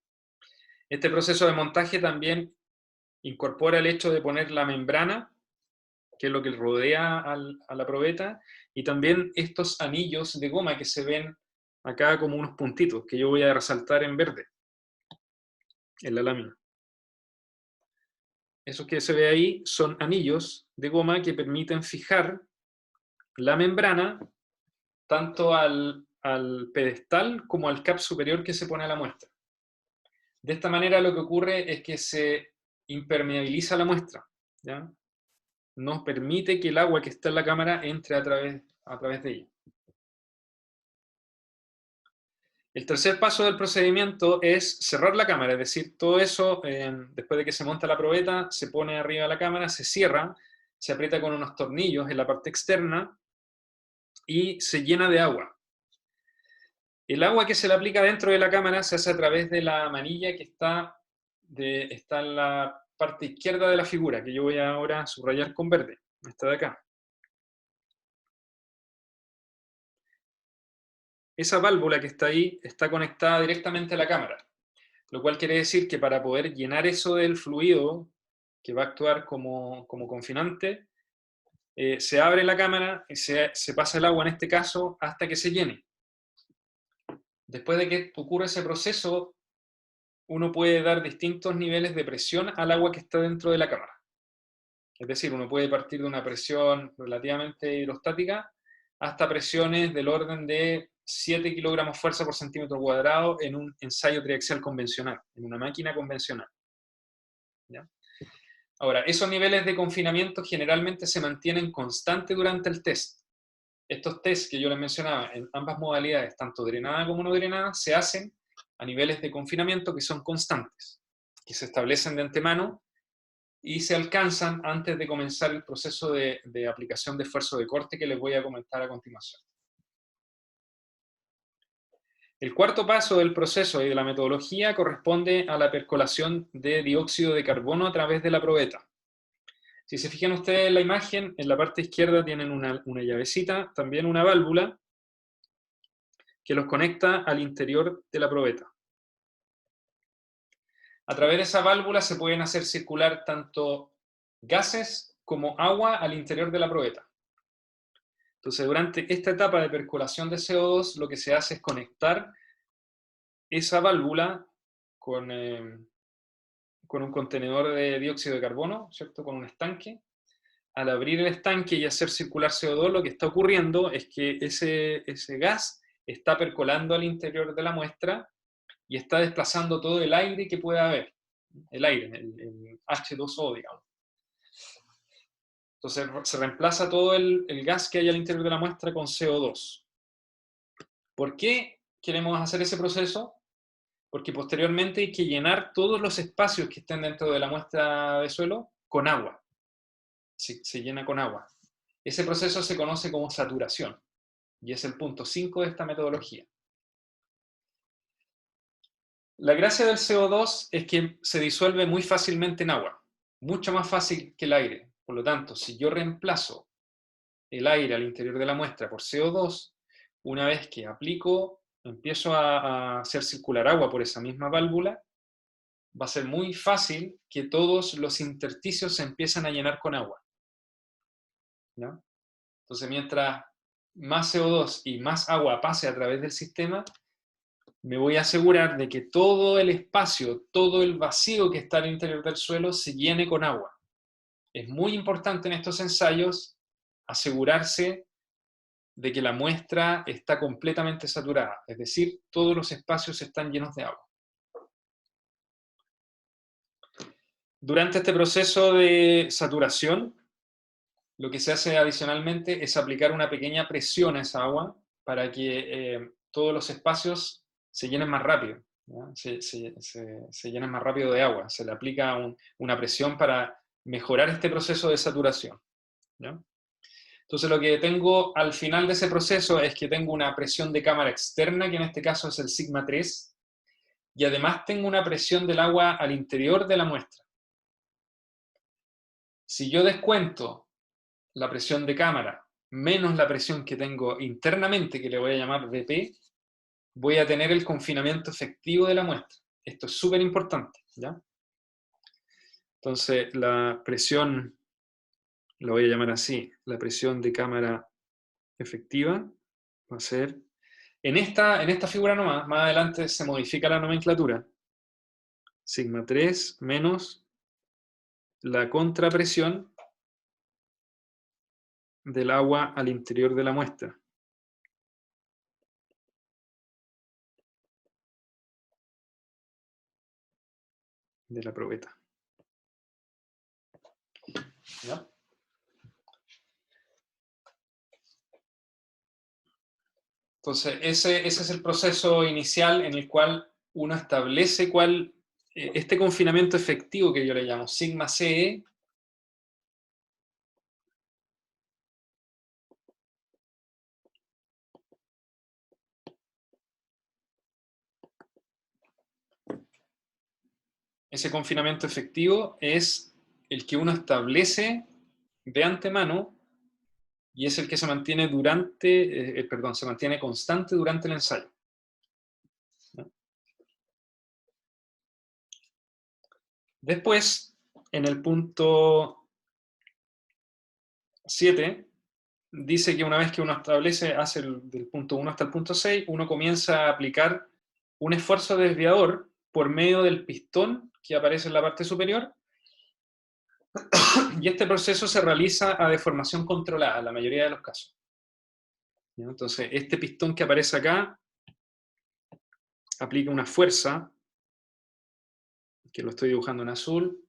Este proceso de montaje también incorpora el hecho de poner la membrana, que es lo que rodea a la probeta, y también estos anillos de goma que se ven acá como unos puntitos, que yo voy a resaltar en verde, en la lámina. Esos que se ve ahí son anillos de goma que permiten fijar la membrana tanto al pedestal como al cap superior que se pone a la muestra. De esta manera lo que ocurre es que se impermeabiliza la muestra, ¿ya? No permite que el agua que está en la cámara entre a través de ella. El tercer paso del procedimiento es cerrar la cámara, es decir, todo eso, después de que se monta la probeta, se pone arriba de la cámara, se cierra, se aprieta con unos tornillos en la parte externa y se llena de agua. El agua que se le aplica dentro de la cámara se hace a través de la manilla que está en la parte izquierda de la figura, que yo voy ahora a subrayar con verde, esta de acá. Esa válvula que está ahí está conectada directamente a la cámara, lo cual quiere decir que para poder llenar eso del fluido que va a actuar como confinante, se abre la cámara y se pasa el agua en este caso hasta que se llene. Después de que ocurre ese proceso, uno puede dar distintos niveles de presión al agua que está dentro de la cámara. Es decir, uno puede partir de una presión relativamente hidrostática hasta presiones del orden de 7 kilogramos fuerza por centímetro cuadrado en un ensayo triaxial convencional, en una máquina convencional. ¿Ya? Ahora, esos niveles de confinamiento generalmente se mantienen constantes durante el test. Estos tests que yo les mencionaba, en ambas modalidades, tanto drenada como no drenada, se hacen a niveles de confinamiento que son constantes, que se establecen de antemano y se alcanzan antes de comenzar el proceso de aplicación de esfuerzo de corte que les voy a comentar a continuación. El cuarto paso del proceso y de la metodología corresponde a la percolación de dióxido de carbono a través de la probeta. Si se fijan ustedes en la imagen, en la parte izquierda tienen una llavecita, también una válvula, que los conecta al interior de la probeta. A través de esa válvula se pueden hacer circular tanto gases como agua al interior de la probeta. Entonces, durante esta etapa de percolación de CO2, lo que se hace es conectar esa válvula con un contenedor de dióxido de carbono, ¿cierto? Con un estanque. Al abrir el estanque y hacer circular CO2, lo que está ocurriendo es que ese gas está percolando al interior de la muestra y está desplazando todo el aire que pueda haber. El aire, el H2O, digamos. Entonces se reemplaza todo el gas que hay al interior de la muestra con CO2. ¿Por qué queremos hacer ese proceso? Porque posteriormente hay que llenar todos los espacios que estén dentro de la muestra de suelo con agua. Se llena con agua. Ese proceso se conoce como saturación, y es el punto 5 de esta metodología. La gracia del CO2 es que se disuelve muy fácilmente en agua, mucho más fácil que el aire. Por lo tanto, si yo reemplazo el aire al interior de la muestra por CO2, una vez que empiezo a hacer circular agua por esa misma válvula, va a ser muy fácil que todos los intersticios se empiecen a llenar con agua. ¿No? Entonces, mientras más CO2 y más agua pase a través del sistema, me voy a asegurar de que todo el espacio, todo el vacío que está al interior del suelo se llene con agua. Es muy importante en estos ensayos asegurarse de que la muestra está completamente saturada, es decir, todos los espacios están llenos de agua. Durante este proceso de saturación, lo que se hace adicionalmente es aplicar una pequeña presión a esa agua para que todos los espacios se llenen más rápido, ¿ya? Se llenen más rápido de agua. Se le aplica una presión para mejorar este proceso de saturación, ¿ya? Entonces lo que tengo al final de ese proceso es que tengo una presión de cámara externa, que en este caso es el sigma 3, y además tengo una presión del agua al interior de la muestra. Si yo descuento la presión de cámara menos la presión que tengo internamente, que le voy a llamar Vp, voy a tener el confinamiento efectivo de la muestra. Esto es súper importante, ¿ya? Entonces, la presión, la voy a llamar así, la presión de cámara efectiva va a ser, en esta figura nomás, más adelante se modifica la nomenclatura, sigma 3 menos la contrapresión del agua al interior de la muestra. De la probeta. ¿Ya? Entonces, ese es el proceso inicial en el cual uno establece este confinamiento efectivo que yo le llamo sigma CE, ese confinamiento efectivo es el que uno establece de antemano y es el que se mantiene se mantiene constante durante el ensayo. ¿No? Después, en el punto 7, dice que una vez que uno establece, hace del punto 1 hasta el punto 6, uno comienza a aplicar un esfuerzo desviador por medio del pistón que aparece en la parte superior, y este proceso se realiza a deformación controlada en la mayoría de los casos. ¿Ya? Entonces, este pistón que aparece acá aplica una fuerza, que lo estoy dibujando en azul,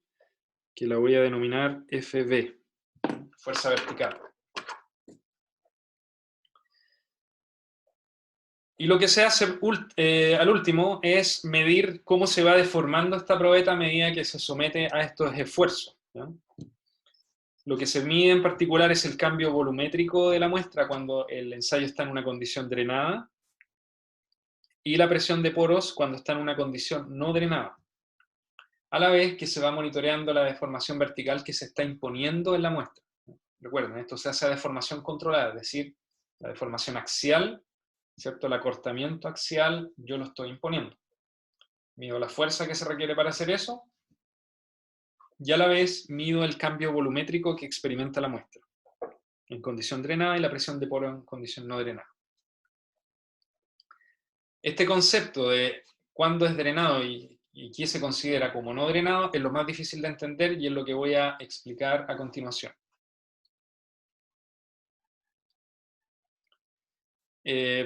que la voy a denominar FB, fuerza vertical. Y lo que se hace al último es medir cómo se va deformando esta probeta a medida que se somete a estos esfuerzos, ¿ya? Lo que se mide en particular es el cambio volumétrico de la muestra cuando el ensayo está en una condición drenada y la presión de poros cuando está en una condición no drenada. A la vez que se va monitoreando la deformación vertical que se está imponiendo en la muestra. Recuerden, esto se hace a deformación controlada, es decir, la deformación axial, ¿cierto? El acortamiento axial yo lo estoy imponiendo. Mido la fuerza que se requiere para hacer eso y a la vez mido el cambio volumétrico que experimenta la muestra en condición drenada y la presión de poro en condición no drenada. Este concepto de cuándo es drenado y qué se considera como no drenado es lo más difícil de entender y es lo que voy a explicar a continuación.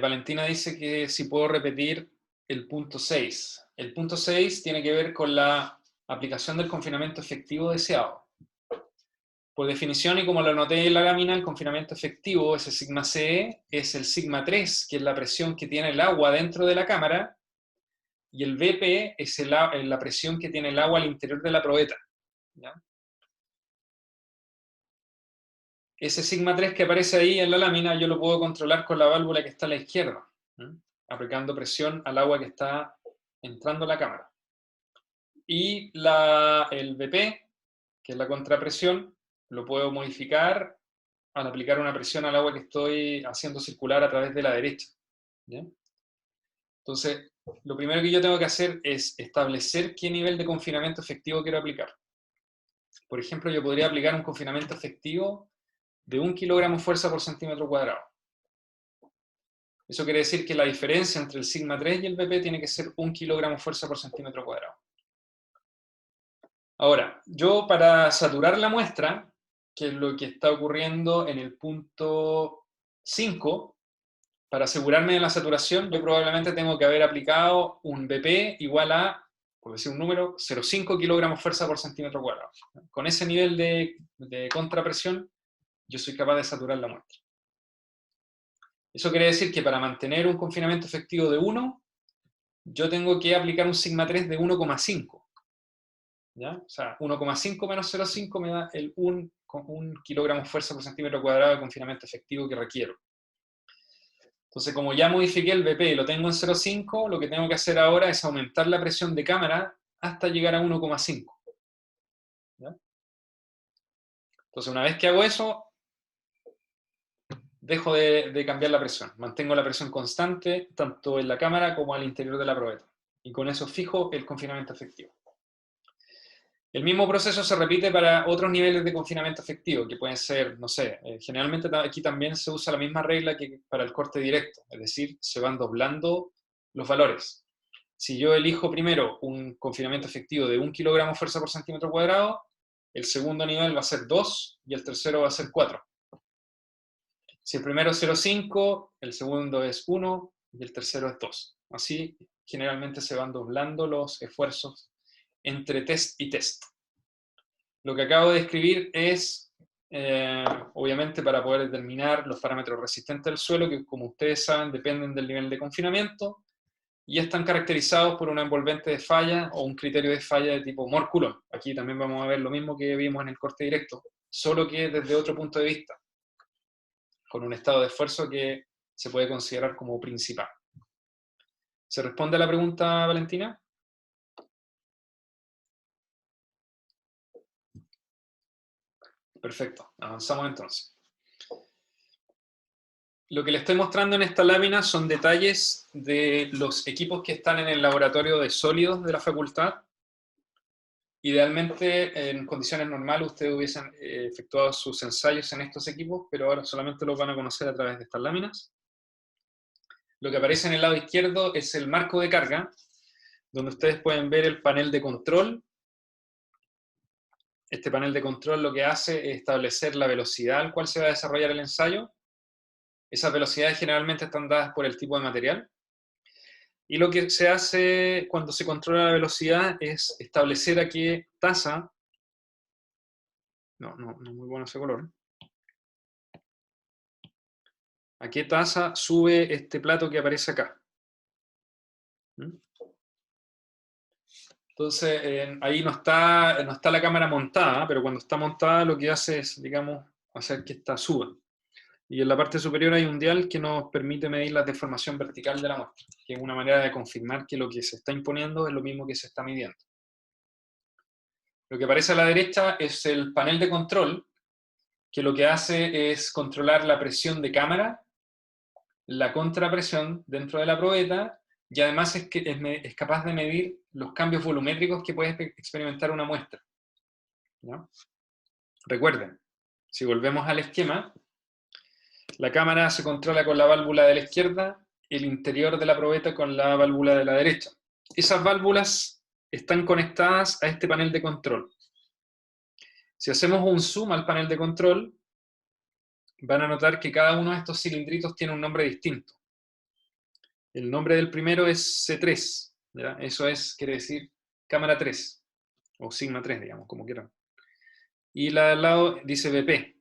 Valentina dice que si puedo repetir el punto 6. El punto 6 tiene que ver con la aplicación del confinamiento efectivo deseado. Por definición, y como lo anoté en la lámina, el confinamiento efectivo, ese sigma CE, es el sigma 3, que es la presión que tiene el agua dentro de la cámara, y el Vp es la presión que tiene el agua al interior de la probeta, ¿ya? Ese sigma 3 que aparece ahí en la lámina, yo lo puedo controlar con la válvula que está a la izquierda, ¿ya? Aplicando presión al agua que está entrando a la cámara. Y el Vp, que es la contrapresión, lo puedo modificar al aplicar una presión al agua que estoy haciendo circular a través de la derecha, ¿ya? Entonces, lo primero que yo tengo que hacer es establecer qué nivel de confinamiento efectivo quiero aplicar. Por ejemplo, yo podría aplicar un confinamiento efectivo de 1 kilogramo fuerza por centímetro cuadrado. Eso quiere decir que la diferencia entre el sigma 3 y el Vp tiene que ser 1 kilogramo fuerza por centímetro cuadrado. Ahora, yo para saturar la muestra, que es lo que está ocurriendo en el punto 5, para asegurarme de la saturación, yo probablemente tengo que haber aplicado un BP igual a, por decir un número, 0,5 kilogramos fuerza por centímetro cuadrado. Con ese nivel de contrapresión, yo soy capaz de saturar la muestra. Eso quiere decir que para mantener un confinamiento efectivo de 1, yo tengo que aplicar un sigma 3 de 1,5. ¿Ya? O sea, 1,5 menos 0,5 me da el 1 kilogramo fuerza por centímetro cuadrado de confinamiento efectivo que requiero. Entonces, como ya modifiqué el BP y lo tengo en 0,5, lo que tengo que hacer ahora es aumentar la presión de cámara hasta llegar a 1,5. ¿Ya? Entonces, una vez que hago eso, dejo de cambiar la presión. Mantengo la presión constante, tanto en la cámara como al interior de la probeta. Y con eso fijo el confinamiento efectivo. El mismo proceso se repite para otros niveles de confinamiento efectivo, que pueden ser, no sé, generalmente aquí también se usa la misma regla que para el corte directo, es decir, se van doblando los valores. Si yo elijo primero un confinamiento efectivo de 1 kilogramo fuerza por centímetro cuadrado, el segundo nivel va a ser 2 y el tercero va a ser 4. Si el primero es 0,5, el segundo es 1 y el tercero es 2. Así generalmente se van doblando los esfuerzos entre test y test. Lo que acabo de escribir es, obviamente, para poder determinar los parámetros resistentes del suelo, que como ustedes saben dependen del nivel de confinamiento, y están caracterizados por una envolvente de falla o un criterio de falla de tipo Mohr-Coulomb. Aquí también vamos a ver lo mismo que vimos en el corte directo, solo que desde otro punto de vista, con un estado de esfuerzo que se puede considerar como principal. ¿Se responde a la pregunta, Valentina? Perfecto, avanzamos entonces. Lo que les estoy mostrando en esta lámina son detalles de los equipos que están en el laboratorio de sólidos de la facultad. Idealmente, en condiciones normales, ustedes hubiesen efectuado sus ensayos en estos equipos, pero ahora solamente los van a conocer a través de estas láminas. Lo que aparece en el lado izquierdo es el marco de carga, donde ustedes pueden ver el panel de control. Este panel de control lo que hace es establecer la velocidad al cual se va a desarrollar el ensayo. Esas velocidades generalmente están dadas por el tipo de material. Y lo que se hace cuando se controla la velocidad es establecer a qué tasa... No muy bueno ese color. ¿A qué tasa sube este plato que aparece acá? Entonces, ahí no está la cámara montada, pero cuando está montada lo que hace es, digamos, hacer que esta suba. Y en la parte superior hay un dial que nos permite medir la deformación vertical de la muestra, que es una manera de confirmar que lo que se está imponiendo es lo mismo que se está midiendo. Lo que aparece a la derecha es el panel de control, que lo que hace es controlar la presión de cámara, la contrapresión dentro de la probeta, y además es capaz de medir los cambios volumétricos que puede experimentar una muestra. ¿No? Recuerden, si volvemos al esquema, la cámara se controla con la válvula de la izquierda, el interior de la probeta con la válvula de la derecha. Esas válvulas están conectadas a este panel de control. Si hacemos un zoom al panel de control, van a notar que cada uno de estos cilindritos tiene un nombre distinto. El nombre del primero es C3, ¿ya? Eso quiere decir cámara 3, o sigma 3, digamos, como quieran. Y la de al lado dice BP,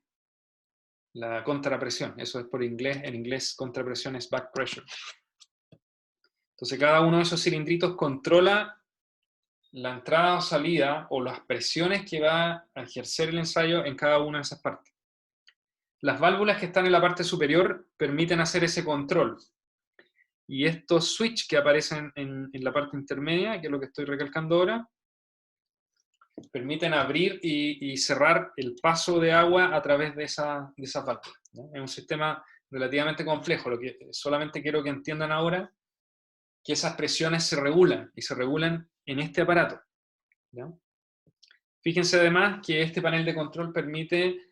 la contrapresión, eso es por inglés, en inglés contrapresión es back pressure. Entonces cada uno de esos cilindritos controla la entrada o salida, o las presiones que va a ejercer el ensayo en cada una de esas partes. Las válvulas que están en la parte superior permiten hacer ese control. Y estos switch que aparecen en la parte intermedia, que es lo que estoy recalcando ahora, permiten abrir y cerrar el paso de agua a través de esas válvulas, ¿no? Es un sistema relativamente complejo. Lo que solamente quiero que entiendan ahora que esas presiones se regulan, y se regulan en este aparato, ¿no? Fíjense además que este panel de control permite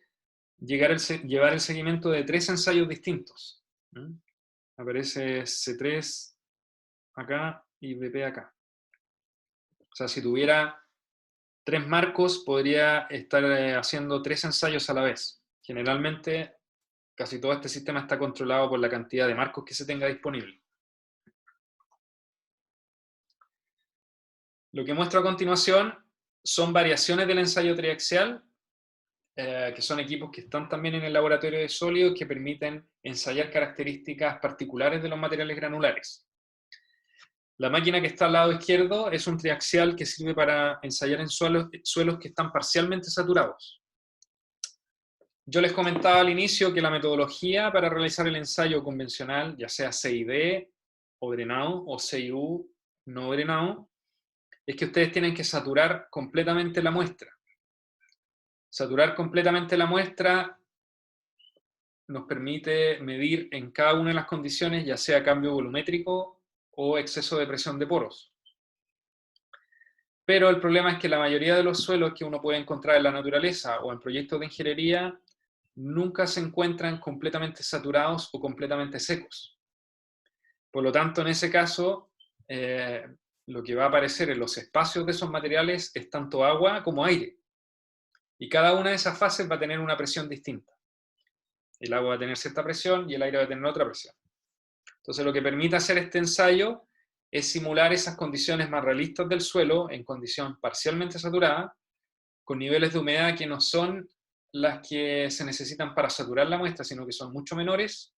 llevar el seguimiento de 3 ensayos distintos, ¿no? Aparece C3 acá y BP acá. O sea, si tuviera 3 marcos, podría estar haciendo 3 ensayos a la vez. Generalmente, Casi todo este sistema está controlado por la cantidad de marcos que se tenga disponible. Lo que muestro a continuación son variaciones del ensayo triaxial, que son equipos que están también en el laboratorio de sólidos que permiten ensayar características particulares de los materiales granulares. La máquina que está al lado izquierdo es un triaxial que sirve para ensayar en suelos que están parcialmente saturados. Yo les comentaba al inicio que la metodología para realizar el ensayo convencional, ya sea CID o drenado o CIU no drenado, es que ustedes tienen que saturar completamente la muestra. Saturar completamente la muestra nos permite medir en cada una de las condiciones, ya sea cambio volumétrico o exceso de presión de poros. Pero el problema es que la mayoría de los suelos que uno puede encontrar en la naturaleza o en proyectos de ingeniería nunca se encuentran completamente saturados o completamente secos. Por lo tanto, en ese caso, lo que va a aparecer en los espacios de esos materiales es tanto agua como aire. Y cada una de esas fases va a tener una presión distinta. El agua va a tener cierta presión y el aire va a tener otra presión. Entonces, lo que permite hacer este ensayo es simular esas condiciones más realistas del suelo en condición parcialmente saturada, con niveles de humedad que no son las que se necesitan para saturar la muestra, sino que son mucho menores,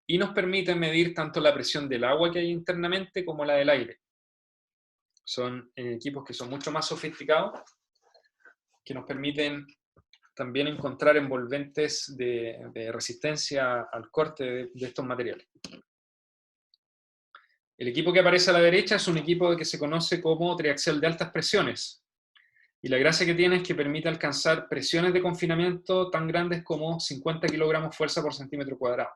y nos permiten medir tanto la presión del agua que hay internamente como la del aire. Son equipos que son mucho más sofisticados, que nos permiten también encontrar envolventes de resistencia al corte de estos materiales. El equipo que aparece a la derecha es un equipo que se conoce como triaxial de altas presiones. Y la gracia que tiene es que permite alcanzar presiones de confinamiento tan grandes como 50 kilogramos fuerza por centímetro cuadrado.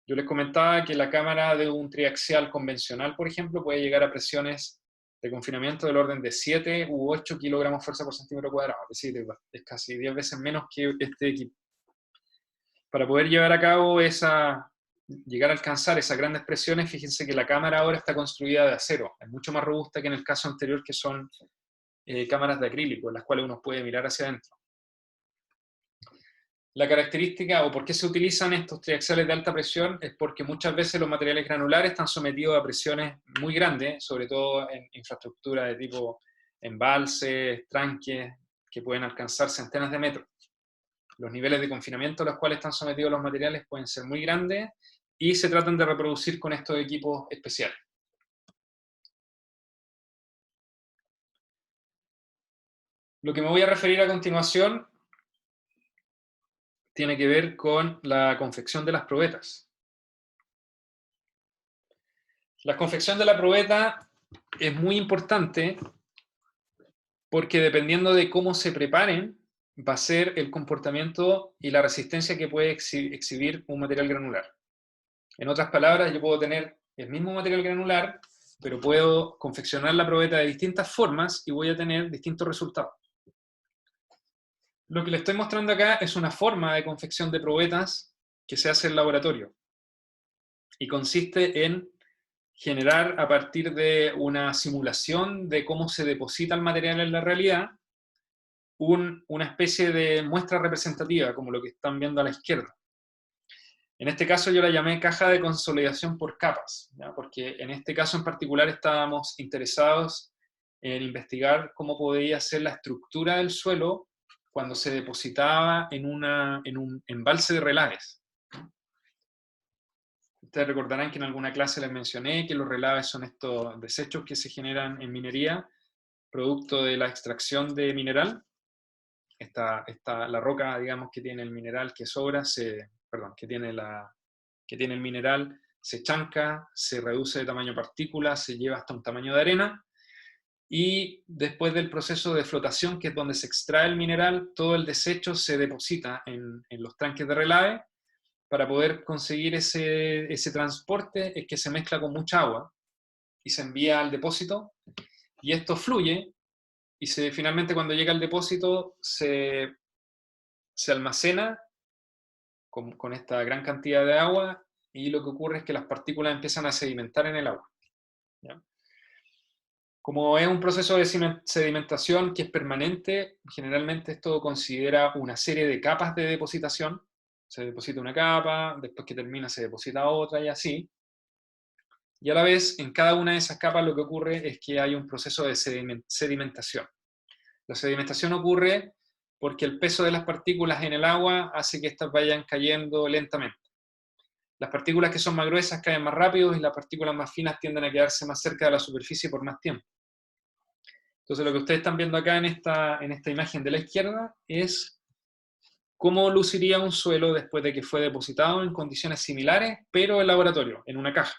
Yo les comentaba que la cámara de un triaxial convencional, por ejemplo, puede llegar a presiones de confinamiento del orden de 7 u 8 kilogramos fuerza por centímetro cuadrado, es decir, es casi 10 veces menos que este equipo. Para poder llevar a cabo llegar a alcanzar esas grandes presiones, fíjense que la cámara ahora está construida de acero, es mucho más robusta que en el caso anterior, que son cámaras de acrílico, en las cuales uno puede mirar hacia adentro. La característica, o por qué se utilizan estos triaxiales de alta presión, es porque muchas veces los materiales granulares están sometidos a presiones muy grandes, sobre todo en infraestructura de tipo embalses, tranques, que pueden alcanzar centenas de metros. Los niveles de confinamiento a los cuales están sometidos los materiales pueden ser muy grandes y se tratan de reproducir con estos equipos especiales. Lo que me voy a referir a continuación tiene que ver con la confección de las probetas. La confección de la probeta es muy importante porque dependiendo de cómo se preparen, va a ser el comportamiento y la resistencia que puede exhibir un material granular. En otras palabras, yo puedo tener el mismo material granular, pero puedo confeccionar la probeta de distintas formas y voy a tener distintos resultados. Lo que les estoy mostrando acá es una forma de confección de probetas que se hace en laboratorio. Y consiste en generar, a partir de una simulación de cómo se deposita el material en la realidad, una especie de muestra representativa, como lo que están viendo a la izquierda. En este caso yo la llamé caja de consolidación por capas, ¿ya? Porque en este caso en particular estábamos interesados en investigar cómo podía ser la estructura del suelo cuando se depositaba en un embalse de relaves. Ustedes recordarán que en alguna clase les mencioné que los relaves son estos desechos que se generan en minería, producto de la extracción de mineral. La roca, digamos, que tiene el mineral que sobra, que tiene el mineral, se chanca, se reduce de tamaño partícula, se lleva hasta un tamaño de arena, y después del proceso de flotación, que es donde se extrae el mineral, todo el desecho se deposita en los tanques de relave. Para poder conseguir ese transporte es que se mezcla con mucha agua y se envía al depósito, y esto fluye, y finalmente cuando llega al depósito se almacena con esta gran cantidad de agua, y lo que ocurre es que las partículas empiezan a sedimentar en el agua, ¿ya? Como es un proceso de sedimentación que es permanente, generalmente esto considera una serie de capas de depositación. Se deposita una capa, después que termina se deposita otra y así. Y a la vez, en cada una de esas capas lo que ocurre es que hay un proceso de sedimentación. La sedimentación ocurre porque el peso de las partículas en el agua hace que éstas vayan cayendo lentamente. Las partículas que son más gruesas caen más rápido y las partículas más finas tienden a quedarse más cerca de la superficie por más tiempo. Entonces lo que ustedes están viendo acá en esta imagen de la izquierda es cómo luciría un suelo después de que fue depositado en condiciones similares, pero en laboratorio, en una caja.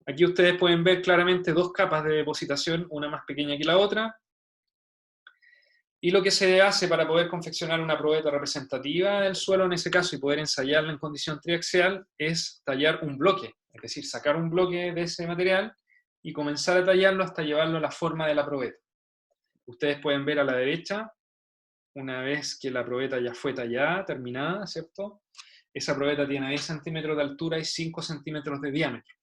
Aquí ustedes pueden ver claramente dos capas de depositación, una más pequeña que la otra. Y lo que se hace para poder confeccionar una probeta representativa del suelo en ese caso y poder ensayarla en condición triaxial es tallar un bloque, es decir, sacar un bloque de ese material y comenzar a tallarlo hasta llevarlo a la forma de la probeta. Ustedes pueden ver a la derecha, una vez que la probeta ya fue tallada, terminada, ¿cierto? Esa probeta tiene 10 centímetros de altura y 5 centímetros de diámetro.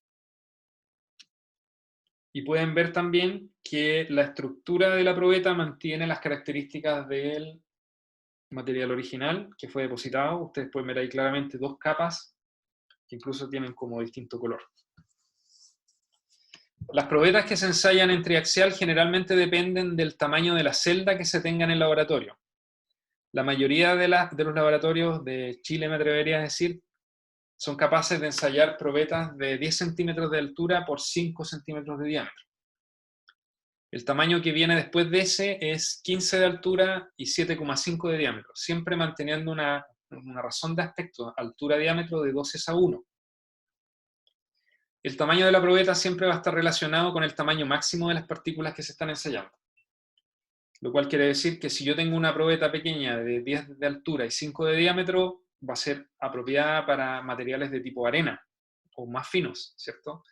Y pueden ver también que la estructura de la probeta mantiene las características del material original que fue depositado. Ustedes pueden ver ahí claramente dos capas que incluso tienen como distinto color. Las probetas que se ensayan en triaxial generalmente dependen del tamaño de la celda que se tenga en el laboratorio. La mayoría de los laboratorios de Chile, me atrevería a decir, son capaces de ensayar probetas de 10 centímetros de altura por 5 centímetros de diámetro. El tamaño que viene después de ese es 15 de altura y 7,5 de diámetro, siempre manteniendo una razón de aspecto, altura-diámetro de 2:1. El tamaño de la probeta siempre va a estar relacionado con el tamaño máximo de las partículas que se están ensayando. Lo cual quiere decir que si yo tengo una probeta pequeña de 10 de altura y 5 de diámetro, va a ser apropiada para materiales de tipo arena, o más finos, ¿cierto?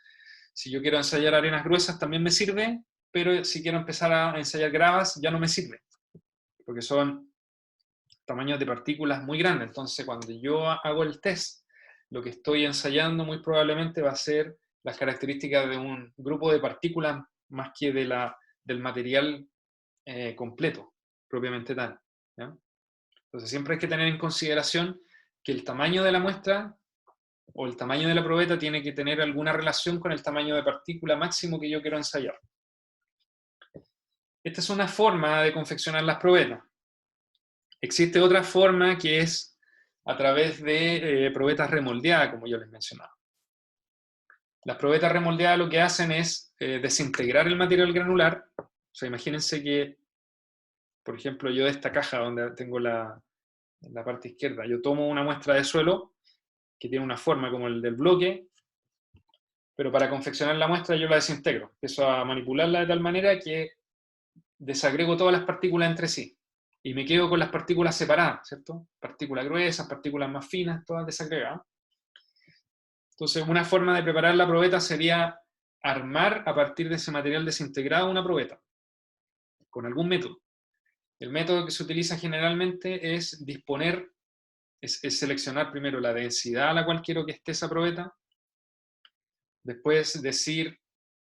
Si yo quiero ensayar arenas gruesas también me sirve, pero si quiero empezar a ensayar gravas ya no me sirve, porque son tamaños de partículas muy grandes. Entonces cuando yo hago el test, lo que estoy ensayando muy probablemente va a ser las características de un grupo de partículas más que del material completo, propiamente tal, ¿ya? Entonces siempre hay que tener en consideración que el tamaño de la muestra o el tamaño de la probeta tiene que tener alguna relación con el tamaño de partícula máximo que yo quiero ensayar. Esta es una forma de confeccionar las probetas. Existe otra forma que es a través de probetas remoldeadas, como yo les mencionaba. Las probetas remoldeadas lo que hacen es desintegrar el material granular. O sea, imagínense que, por ejemplo, yo de esta caja donde tengo la parte izquierda, yo tomo una muestra de suelo que tiene una forma como el del bloque, pero para confeccionar la muestra yo la desintegro. Empiezo a manipularla de tal manera que desagrego todas las partículas entre sí y me quedo con las partículas separadas, ¿cierto? Partículas gruesas, partículas más finas, todas desagregadas. Entonces, una forma de preparar la probeta sería armar a partir de ese material desintegrado una probeta, con algún método. El método que se utiliza generalmente es disponer, es seleccionar primero la densidad a la cual quiero que esté esa probeta, después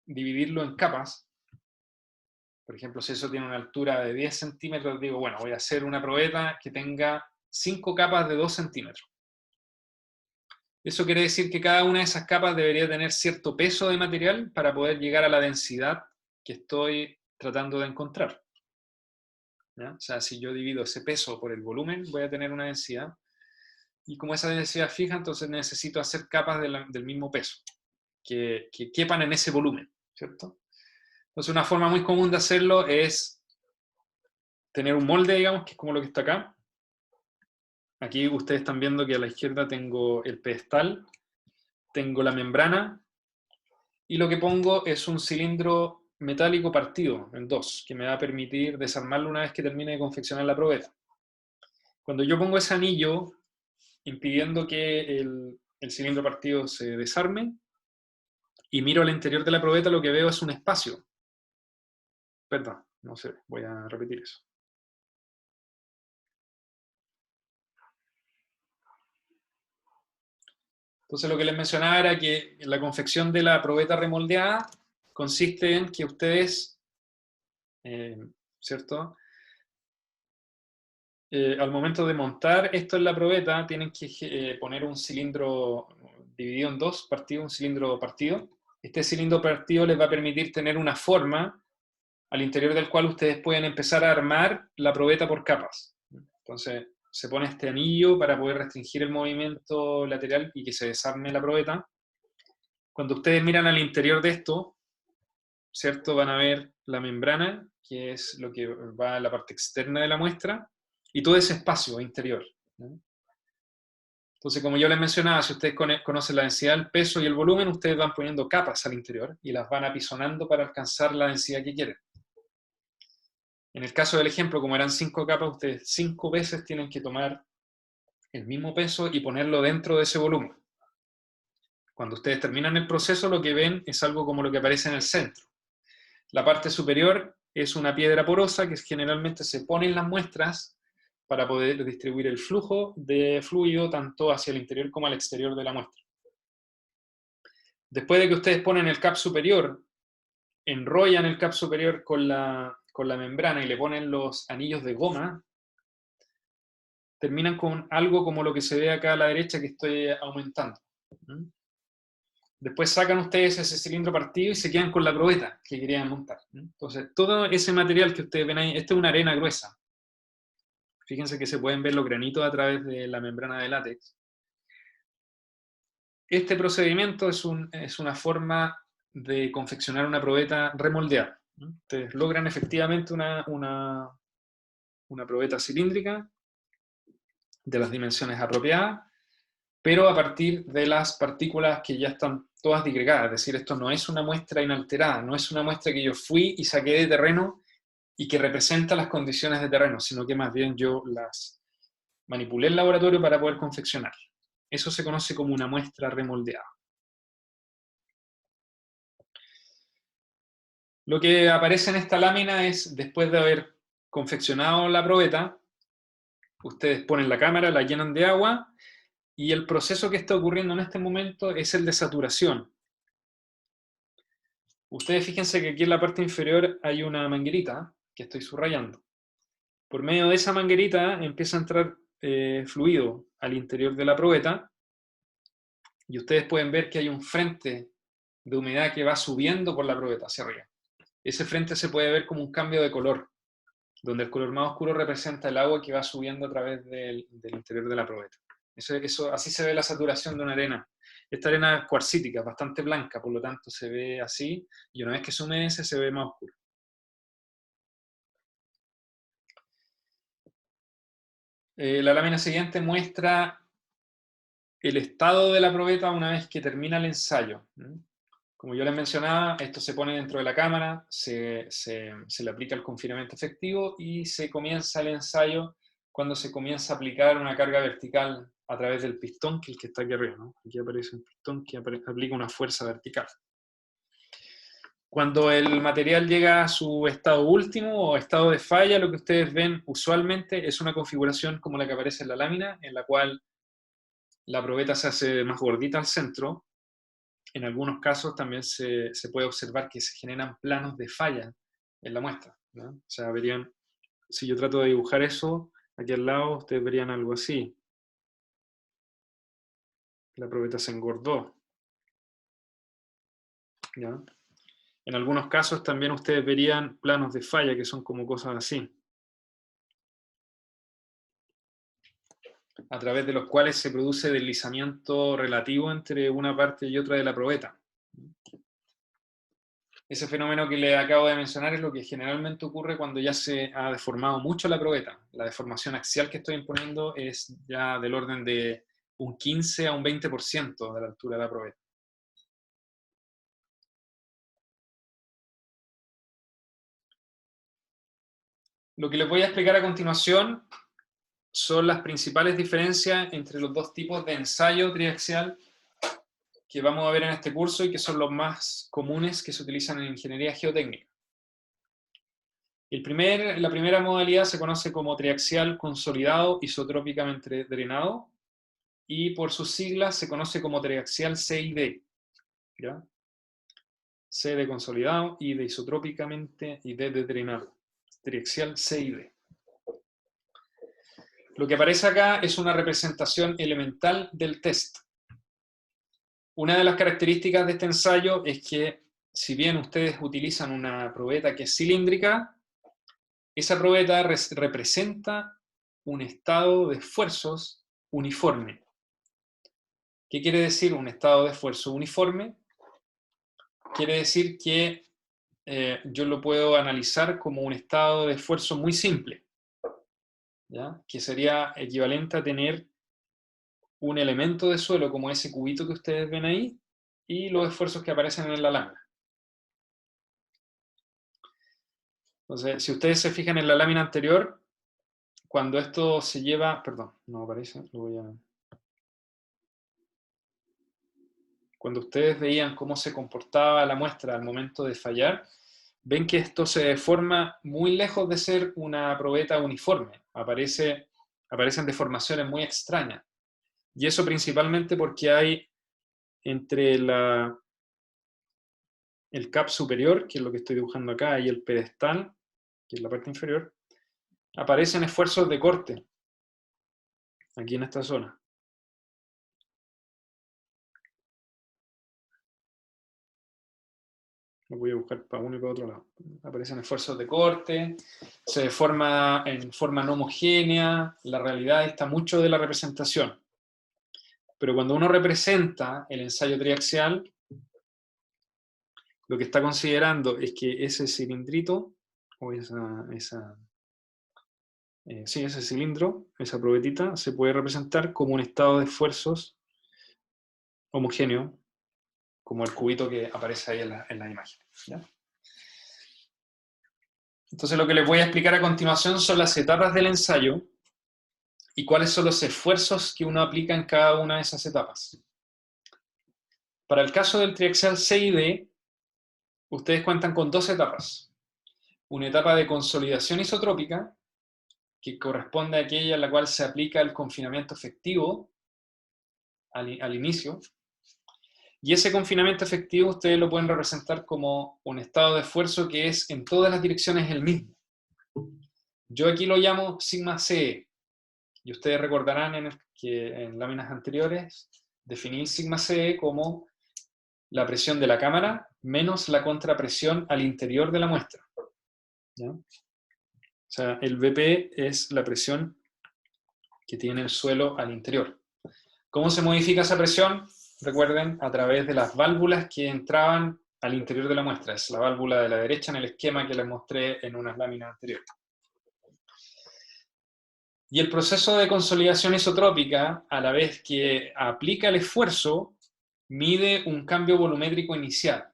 dividirlo en capas. Por ejemplo, si eso tiene una altura de 10 centímetros, digo, bueno, voy a hacer una probeta que tenga 5 capas de 2 centímetros. Eso quiere decir que cada una de esas capas debería tener cierto peso de material para poder llegar a la densidad que estoy tratando de encontrar, ¿ya? O sea, si yo divido ese peso por el volumen, voy a tener una densidad. Y como esa densidad es fija, entonces necesito hacer capas del mismo peso, que quepan en ese volumen, ¿cierto? Entonces una forma muy común de hacerlo es tener un molde, digamos, que es como lo que está acá. Aquí ustedes están viendo que a la izquierda tengo el pedestal, tengo la membrana, y lo que pongo es un cilindro metálico partido en dos, que me va a permitir desarmarlo una vez que termine de confeccionar la probeta. Cuando yo pongo ese anillo, impidiendo que el cilindro partido se desarme, y miro al interior de la probeta, lo que veo es un espacio. Perdón, no sé, voy a repetir eso. Entonces lo que les mencionaba era que la confección de la probeta remoldeada consiste en que ustedes, ¿cierto?, al momento de montar esto en la probeta, tienen que poner un cilindro dividido en dos, un cilindro partido. Este cilindro partido les va a permitir tener una forma al interior del cual ustedes pueden empezar a armar la probeta por capas. Entonces, se pone este anillo para poder restringir el movimiento lateral y que se desarme la probeta. Cuando ustedes miran al interior de esto, ¿cierto? Van a ver la membrana, que es lo que va a la parte externa de la muestra, y todo ese espacio interior, ¿no? Entonces, como yo les mencionaba, si ustedes conocen la densidad, el peso y el volumen, ustedes van poniendo capas al interior y las van apisonando para alcanzar la densidad que quieren. En el caso del ejemplo, como eran 5 capas, ustedes 5 veces tienen que tomar el mismo peso y ponerlo dentro de ese volumen. Cuando ustedes terminan el proceso, lo que ven es algo como lo que aparece en el centro. La parte superior es una piedra porosa que generalmente se pone en las muestras para poder distribuir el flujo de fluido tanto hacia el interior como al exterior de la muestra. Después de que ustedes ponen el cap superior, enrollan el cap superior con la membrana y le ponen los anillos de goma, terminan con algo como lo que se ve acá a la derecha que estoy aumentando. Después sacan ustedes ese cilindro partido y se quedan con la probeta que querían montar. Entonces, todo ese material que ustedes ven ahí, esta es una arena gruesa. Fíjense que se pueden ver los granitos a través de la membrana de látex. Este procedimiento es una forma de confeccionar una probeta remoldeada. Ustedes logran efectivamente una probeta cilíndrica de las dimensiones apropiadas, pero a partir de las partículas que ya están todas digregadas. Es decir, esto no es una muestra inalterada, no es una muestra que yo fui y saqué de terreno y que representa las condiciones de terreno, sino que más bien yo las manipulé en laboratorio para poder confeccionar. Eso se conoce como una muestra remoldeada. Lo que aparece en esta lámina es, después de haber confeccionado la probeta, ustedes ponen la cámara, la llenan de agua, y el proceso que está ocurriendo en este momento es el de saturación. Ustedes fíjense que aquí en la parte inferior hay una manguerita que estoy subrayando. Por medio de esa manguerita empieza a entrar fluido al interior de la probeta, y ustedes pueden ver que hay un frente de humedad que va subiendo por la probeta hacia arriba. Ese frente se puede ver como un cambio de color, donde el color más oscuro representa el agua que va subiendo a través del interior de la probeta. Así se ve la saturación de una arena. Esta arena es cuarcítica, bastante blanca, por lo tanto se ve así, y una vez que se humedece se ve más oscuro. La lámina siguiente muestra el estado de la probeta una vez que termina el ensayo. Como yo les mencionaba, esto se pone dentro de la cámara, se le aplica el confinamiento efectivo y se comienza el ensayo cuando se comienza a aplicar una carga vertical a través del pistón, que es el que está aquí arriba, ¿no? Aquí aparece un pistón que aplica una fuerza vertical. Cuando el material llega a su estado último o estado de falla, lo que ustedes ven usualmente es una configuración como la que aparece en la lámina, en la cual la probeta se hace más gordita al centro. En algunos casos también se puede observar que se generan planos de falla en la muestra, ¿no? O sea, verían, si yo trato de dibujar eso, aquí al lado ustedes verían algo así. La probeta se engordó, ¿ya? En algunos casos también ustedes verían planos de falla, que son como cosas así, a través de los cuales se produce deslizamiento relativo entre una parte y otra de la probeta. Ese fenómeno que les acabo de mencionar es lo que generalmente ocurre cuando ya se ha deformado mucho la probeta. La deformación axial que estoy imponiendo es ya del orden de un 15 a un 20% de la altura de la probeta. Lo que les voy a explicar a continuación son las principales diferencias entre los dos tipos de ensayo triaxial que vamos a ver en este curso y que son los más comunes que se utilizan en ingeniería geotécnica. La primera modalidad se conoce como triaxial consolidado isotrópicamente drenado, y por sus siglas se conoce como triaxial C y D, ¿ya? C de consolidado, I de isotrópicamente y D de drenado. Triaxial C y D. Lo que aparece acá es una representación elemental del test. Una de las características de este ensayo es que, si bien ustedes utilizan una probeta que es cilíndrica, esa probeta representa un estado de esfuerzos uniforme. ¿Qué quiere decir un estado de esfuerzo uniforme? Quiere decir que yo lo puedo analizar como un estado de esfuerzo muy simple, ¿ya? Que sería equivalente a tener un elemento de suelo como ese cubito que ustedes ven ahí y los esfuerzos que aparecen en la lámina. Entonces, si ustedes se fijan en la lámina anterior, cuando esto se lleva, perdón, no aparece, lo voy a... Cuando ustedes veían cómo se comportaba la muestra al momento de fallar, ven que esto se deforma muy lejos de ser una probeta uniforme. Aparecen deformaciones muy extrañas. Y eso principalmente porque hay entre el cap superior, que es lo que estoy dibujando acá, y el pedestal, que es la parte inferior, aparecen esfuerzos de corte, aquí en esta zona. Lo voy a buscar para uno y para otro lado. Aparecen esfuerzos de corte, se deforma en forma no homogénea, la realidad está mucho de la representación. Pero cuando uno representa el ensayo triaxial, lo que está considerando es que ese cilindrito, o ese cilindro, esa probetita, se puede representar como un estado de esfuerzos homogéneo, como el cubito que aparece ahí en la imagen, ¿ya? Entonces lo que les voy a explicar a continuación son las etapas del ensayo y cuáles son los esfuerzos que uno aplica en cada una de esas etapas. Para el caso del triaxial C y D, ustedes cuentan con dos etapas. Una etapa de consolidación isotrópica, que corresponde a aquella en la cual se aplica el confinamiento efectivo al inicio. Y ese confinamiento efectivo ustedes lo pueden representar como un estado de esfuerzo que es en todas las direcciones el mismo. Yo aquí lo llamo sigma CE. Y ustedes recordarán que en láminas anteriores definí sigma CE como la presión de la cámara menos la contrapresión al interior de la muestra, ¿ya? O sea, el VP es la presión que tiene el suelo al interior. ¿Cómo se modifica esa presión? Recuerden, a través de las válvulas que entraban al interior de la muestra. Es la válvula de la derecha en el esquema que les mostré en unas láminas anteriores. Y el proceso de consolidación isotrópica, a la vez que aplica el esfuerzo, mide un cambio volumétrico inicial,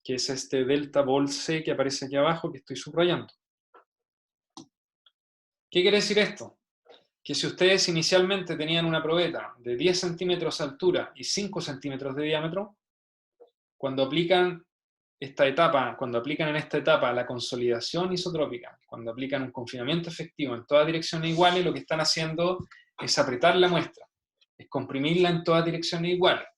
que es este delta vol C que aparece aquí abajo, que estoy subrayando. ¿Qué quiere decir esto? Que si ustedes inicialmente tenían una probeta de 10 centímetros de altura y 5 centímetros de diámetro, cuando aplican en esta etapa la consolidación isotrópica, cuando aplican un confinamiento efectivo en todas direcciones iguales, lo que están haciendo es apretar la muestra, es comprimirla en todas direcciones iguales.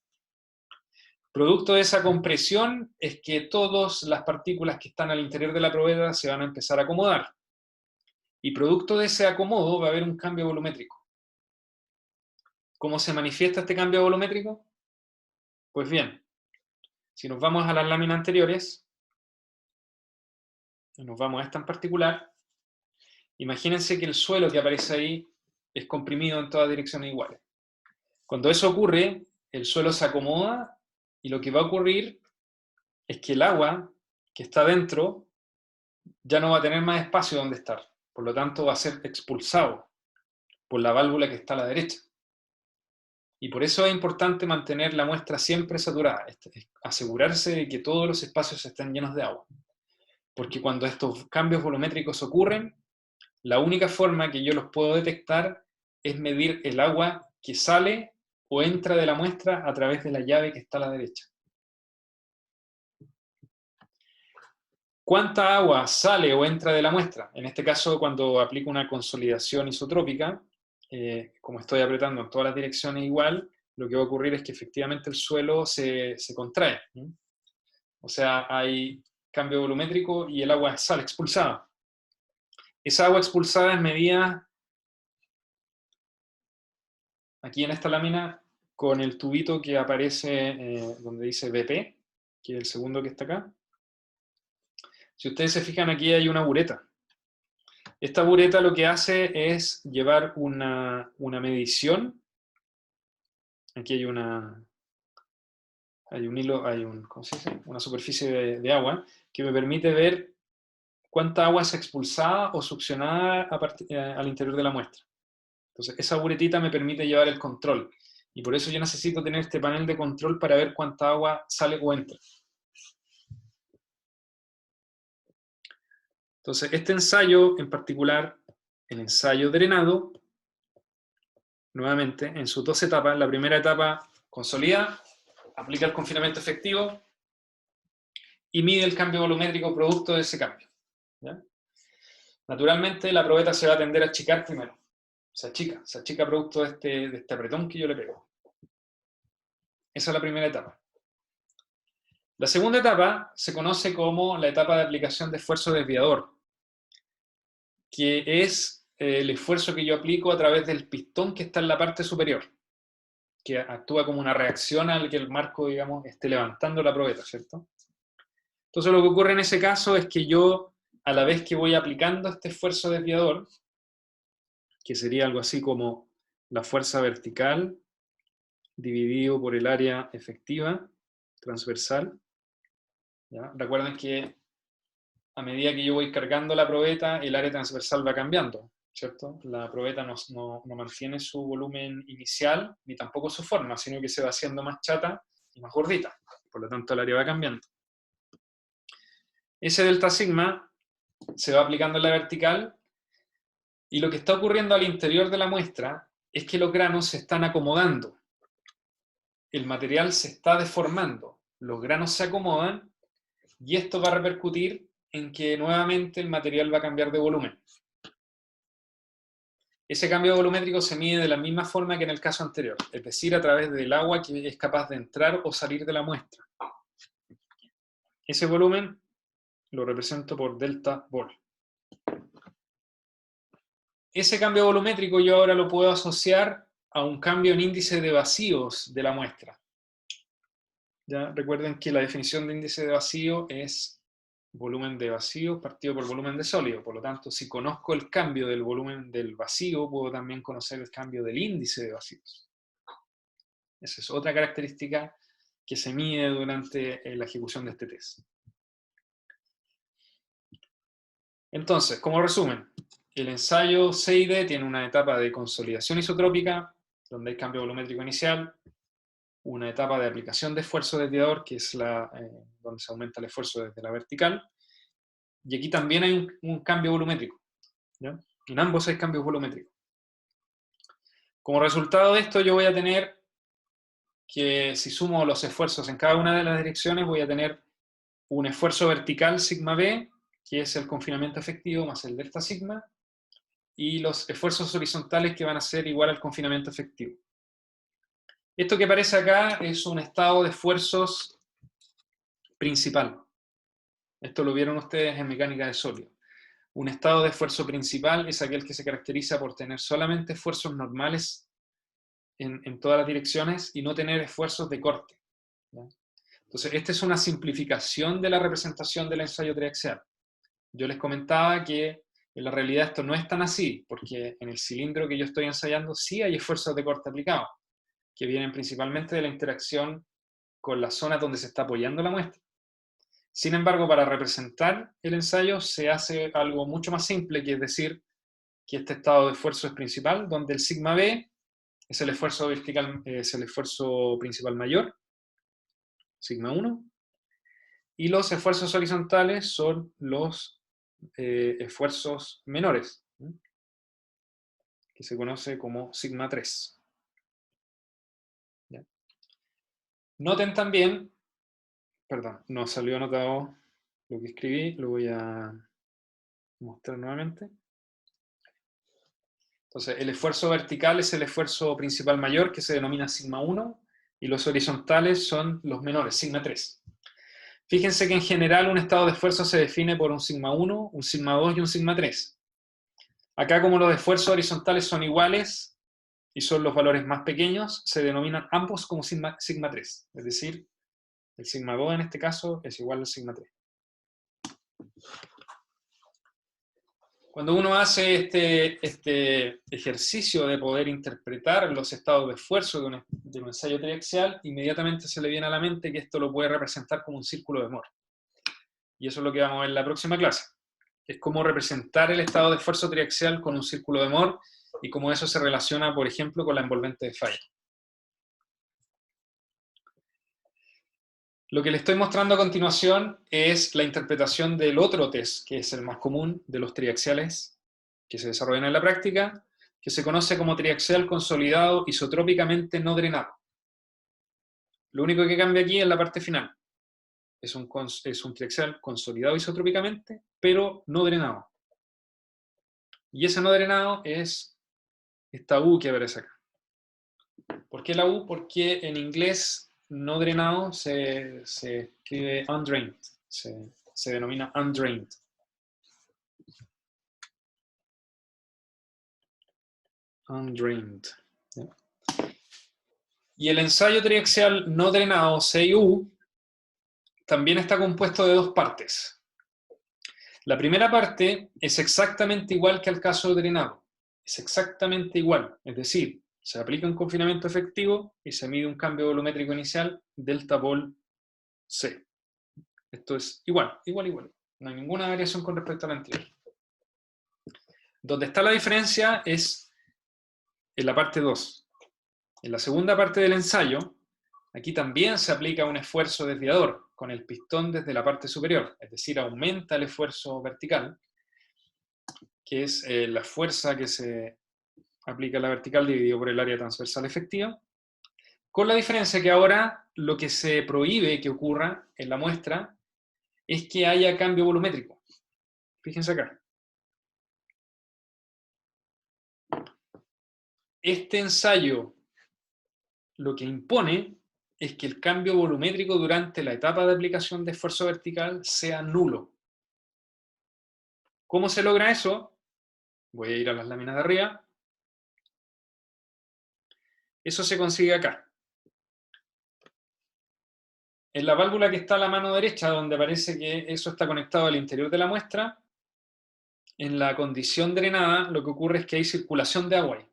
Producto de esa compresión es que todas las partículas que están al interior de la probeta se van a empezar a acomodar. Y producto de ese acomodo va a haber un cambio volumétrico. ¿Cómo se manifiesta este cambio volumétrico? Pues bien, si nos vamos a las láminas anteriores, y nos vamos a esta en particular, imagínense que el suelo que aparece ahí es comprimido en todas direcciones iguales. Cuando eso ocurre, el suelo se acomoda y lo que va a ocurrir es que el agua que está dentro ya no va a tener más espacio donde estar. Por lo tanto, va a ser expulsado por la válvula que está a la derecha. Y por eso es importante mantener la muestra siempre saturada, asegurarse de que todos los espacios estén llenos de agua. Porque cuando estos cambios volumétricos ocurren, la única forma que yo los puedo detectar es medir el agua que sale o entra de la muestra a través de la llave que está a la derecha. ¿Cuánta agua sale o entra de la muestra? En este caso, cuando aplico una consolidación isotrópica, como estoy apretando en todas las direcciones igual, lo que va a ocurrir es que efectivamente el suelo se contrae. O sea, hay cambio volumétrico y el agua sale expulsada. Esa agua expulsada es medida aquí en esta lámina, con el tubito que aparece donde dice BP, que es el segundo que está acá. Si ustedes se fijan, aquí hay una bureta. Esta bureta lo que hace es llevar una medición. Aquí hay un hilo, ¿cómo se dice? Una superficie de agua que me permite ver cuánta agua es expulsada o succionada al interior de la muestra. Entonces, esa buretita me permite llevar el control. Y por eso yo necesito tener este panel de control para ver cuánta agua sale o entra. Entonces, este ensayo en particular, el ensayo drenado, nuevamente, en sus dos etapas. La primera etapa consolida, aplica el confinamiento efectivo y mide el cambio volumétrico producto de ese cambio. ¿Ya? Naturalmente, la probeta se va a tender a achicar primero. Se achica producto de este apretón que yo le pego. Esa es la primera etapa. La segunda etapa se conoce como la etapa de aplicación de esfuerzo desviador, que es el esfuerzo que yo aplico a través del pistón que está en la parte superior, que actúa como una reacción al que el marco, digamos, esté levantando la probeta, ¿cierto? Entonces lo que ocurre en ese caso es que yo, a la vez que voy aplicando este esfuerzo desviador, que sería algo así como la fuerza vertical dividido por el área efectiva transversal, ¿ya? Recuerden que a medida que yo voy cargando la probeta, el área transversal va cambiando, ¿cierto? La probeta no mantiene su volumen inicial, ni tampoco su forma, sino que se va haciendo más chata y más gordita. Por lo tanto, el área va cambiando. Ese delta sigma se va aplicando en la vertical, y lo que está ocurriendo al interior de la muestra es que los granos se están acomodando. El material se está deformando, los granos se acomodan, y esto va a repercutir en que nuevamente el material va a cambiar de volumen. Ese cambio volumétrico se mide de la misma forma que en el caso anterior, es decir, a través del agua que es capaz de entrar o salir de la muestra. Ese volumen lo represento por delta vol. Ese cambio volumétrico yo ahora lo puedo asociar a un cambio en índice de vacíos de la muestra. ¿Ya? Recuerden que la definición de índice de vacío es volumen de vacío partido por volumen de sólido. Por lo tanto, si conozco el cambio del volumen del vacío, puedo también conocer el cambio del índice de vacíos. Esa es otra característica que se mide durante la ejecución de este test. Entonces, como resumen, el ensayo CID tiene una etapa de consolidación isotrópica, donde hay cambio volumétrico inicial, una etapa de aplicación de esfuerzo desviador, que es donde se aumenta el esfuerzo desde la vertical, y aquí también hay un cambio volumétrico, ¿ya? En ambos hay cambios volumétricos. Como resultado de esto, yo voy a tener que, si sumo los esfuerzos en cada una de las direcciones, voy a tener un esfuerzo vertical sigma B, que es el confinamiento efectivo, más el delta sigma, y los esfuerzos horizontales que van a ser igual al confinamiento efectivo. Esto que aparece acá es un estado de esfuerzos principal. Esto lo vieron ustedes en mecánica de sólido. Un estado de esfuerzo principal es aquel que se caracteriza por tener solamente esfuerzos normales en todas las direcciones y no tener esfuerzos de corte, ¿ya? Entonces, esta es una simplificación de la representación del ensayo triaxial. Yo les comentaba que en la realidad esto no es tan así, porque en el cilindro que yo estoy ensayando sí hay esfuerzos de corte aplicados, que vienen principalmente de la interacción con las zonas donde se está apoyando la muestra. Sin embargo, para representar el ensayo se hace algo mucho más simple, que es decir, que este estado de esfuerzo es principal, donde el sigma B es el esfuerzo vertical, es el esfuerzo principal mayor, sigma 1, y los esfuerzos horizontales son los esfuerzos menores, que se conoce como sigma 3. ¿Ya? Noten también, perdón, no salió anotado lo que escribí, lo voy a mostrar nuevamente. Entonces, el esfuerzo vertical es el esfuerzo principal mayor, que se denomina sigma 1, y los horizontales son los menores, sigma 3. Fíjense que en general un estado de esfuerzo se define por un sigma 1, un sigma 2 y un sigma 3. Acá, como los esfuerzos horizontales son iguales, y son los valores más pequeños, se denominan ambos como sigma 3. Es decir, el sigma 2 en este caso es igual al sigma 3. Cuando uno hace este ejercicio de poder interpretar los estados de esfuerzo de un ensayo triaxial, inmediatamente se le viene a la mente que esto lo puede representar como un círculo de Moore. Y eso es lo que vamos a ver en la próxima clase. Es cómo representar el estado de esfuerzo triaxial con un círculo de Moore y cómo eso se relaciona, por ejemplo, con la envolvente de falla. Lo que le estoy mostrando a continuación es la interpretación del otro test, que es el más común de los triaxiales que se desarrollan en la práctica, que se conoce como triaxial consolidado isotrópicamente no drenado. Lo único que cambia aquí es la parte final. Es un triaxial consolidado isotrópicamente, pero no drenado. Y ese no drenado es esta U que aparece acá. ¿Por qué la U? Porque en inglés no drenado se escribe undrained, se denomina undrained. Undrained. ¿Sí? Y el ensayo triaxial no drenado, CIU, también está compuesto de dos partes. La primera parte es exactamente igual que al caso drenado. Es exactamente igual. Es decir, se aplica un confinamiento efectivo y se mide un cambio volumétrico inicial, delta vol C. Esto es igual. No hay ninguna variación con respecto a la anterior. Donde está la diferencia es en la parte 2. En la segunda parte del ensayo, aquí también se aplica un esfuerzo desviador con el pistón desde la parte superior, es decir, aumenta el esfuerzo vertical, que es la fuerza que se aplica a la vertical dividido por el área transversal efectiva, con la diferencia que ahora lo que se prohíbe que ocurra en la muestra es que haya cambio volumétrico. Fíjense acá. Este ensayo lo que impone es que el cambio volumétrico durante la etapa de aplicación de esfuerzo vertical sea nulo. ¿Cómo se logra eso? Voy a ir a las láminas de arriba. Eso se consigue acá. En la válvula que está a la mano derecha, donde parece que eso está conectado al interior de la muestra, en la condición drenada, lo que ocurre es que hay circulación de agua ahí.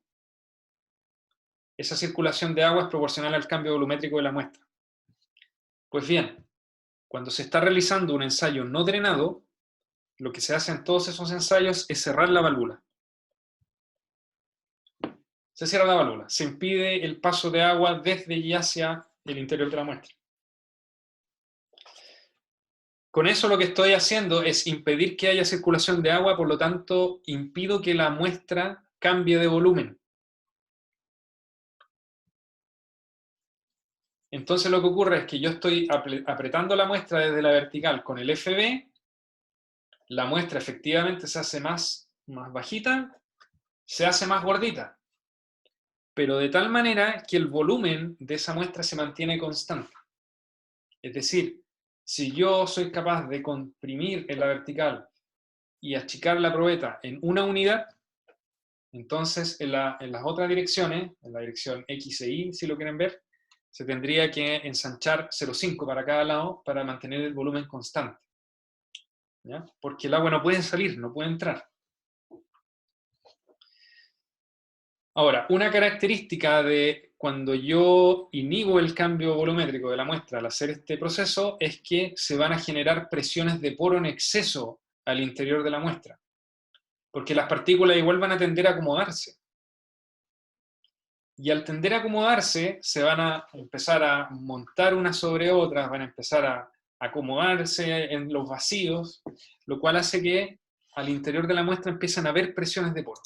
Esa circulación de agua es proporcional al cambio volumétrico de la muestra. Pues bien, cuando se está realizando un ensayo no drenado, lo que se hace en todos esos ensayos es cerrar la válvula. Se cierra la válvula, se impide el paso de agua desde y hacia el interior de la muestra. Con eso lo que estoy haciendo es impedir que haya circulación de agua, por lo tanto, impido que la muestra cambie de volumen. Entonces lo que ocurre es que yo estoy apretando la muestra desde la vertical con el FB, la muestra efectivamente se hace más bajita, se hace más gordita, pero de tal manera que el volumen de esa muestra se mantiene constante. Es decir, si yo soy capaz de comprimir en la vertical y achicar la probeta en una unidad, entonces en las otras direcciones, en la dirección X e Y, si lo quieren ver, se tendría que ensanchar 0,5 para cada lado para mantener el volumen constante. ¿Ya? Porque el agua no puede salir, no puede entrar. Ahora, una característica de cuando yo inhibo el cambio volumétrico de la muestra al hacer este proceso es que se van a generar presiones de poro en exceso al interior de la muestra, porque las partículas igual van a tender a acomodarse. Y al tender a acomodarse, se van a empezar a montar unas sobre otras, van a empezar a acomodarse en los vacíos, lo cual hace que al interior de la muestra empiezan a haber presiones de poro.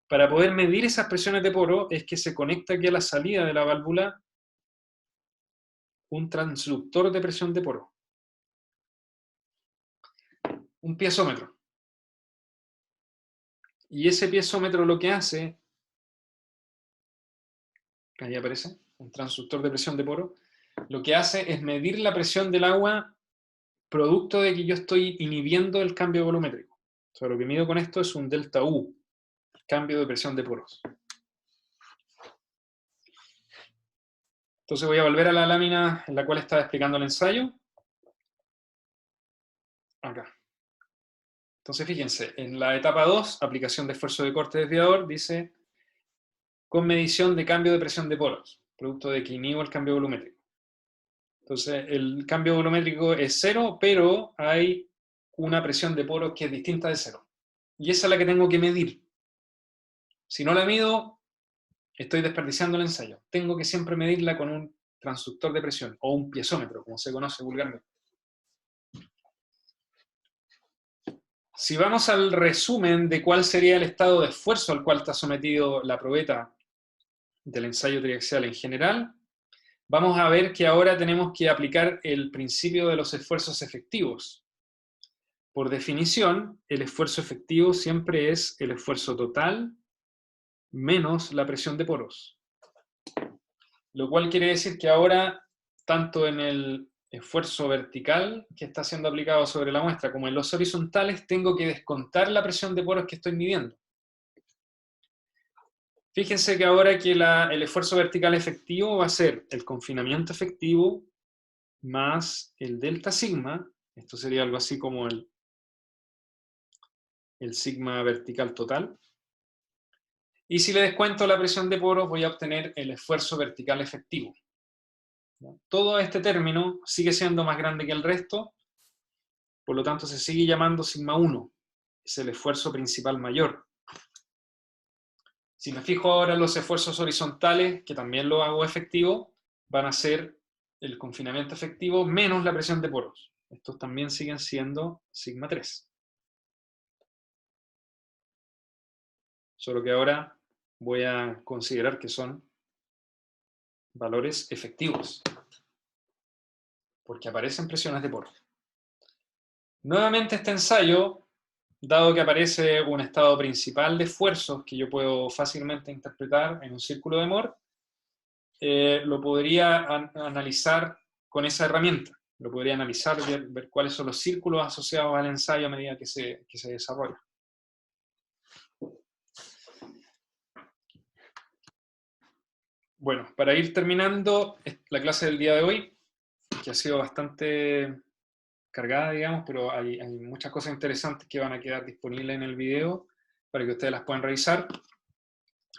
Para poder medir esas presiones de poro es que se conecta aquí a la salida de la válvula un transductor de presión de poro. Un piezómetro. Y ese piezómetro lo que hace, ahí aparece, un transductor de presión de poro, lo que hace es medir la presión del agua producto de que yo estoy inhibiendo el cambio volumétrico. O sea, lo que mido con esto es un delta U, cambio de presión de poros. Entonces voy a volver a la lámina en la cual estaba explicando el ensayo. Acá. Entonces fíjense, en la etapa 2, aplicación de esfuerzo de corte desviador, dice con medición de cambio de presión de poros, producto de que inhibo el cambio volumétrico. Entonces el cambio volumétrico es 0, pero hay una presión de poros que es distinta de 0. Y esa es la que tengo que medir. Si no la mido, estoy desperdiciando el ensayo. Tengo que siempre medirla con un transductor de presión, o un piezómetro, como se conoce vulgarmente. Si vamos al resumen de cuál sería el estado de esfuerzo al cual está sometido la probeta del ensayo triaxial en general, vamos a ver que ahora tenemos que aplicar el principio de los esfuerzos efectivos. Por definición, el esfuerzo efectivo siempre es el esfuerzo total menos la presión de poros. Lo cual quiere decir que ahora, tanto en el esfuerzo vertical que está siendo aplicado sobre la muestra como en los horizontales, tengo que descontar la presión de poros que estoy midiendo. Fíjense que ahora que el esfuerzo vertical efectivo va a ser el confinamiento efectivo más el delta sigma. Esto sería algo así como el sigma vertical total. Y si le descuento la presión de poros, voy a obtener el esfuerzo vertical efectivo. Todo este término sigue siendo más grande que el resto, por lo tanto se sigue llamando sigma 1. Es el esfuerzo principal mayor. Si me fijo ahora en los esfuerzos horizontales, que también lo hago efectivo, van a ser el confinamiento efectivo menos la presión de poros. Estos también siguen siendo sigma 3. Solo que ahora voy a considerar que son valores efectivos, porque aparecen presiones de poros. Nuevamente este ensayo, dado que aparece un estado principal de esfuerzos que yo puedo fácilmente interpretar en un círculo de Mohr, lo podría analizar con esa herramienta. Lo podría analizar, ver cuáles son los círculos asociados al ensayo a medida que se desarrolla. Bueno, para ir terminando la clase del día de hoy, que ha sido bastante cargada, digamos, pero hay muchas cosas interesantes que van a quedar disponibles en el video para que ustedes las puedan revisar.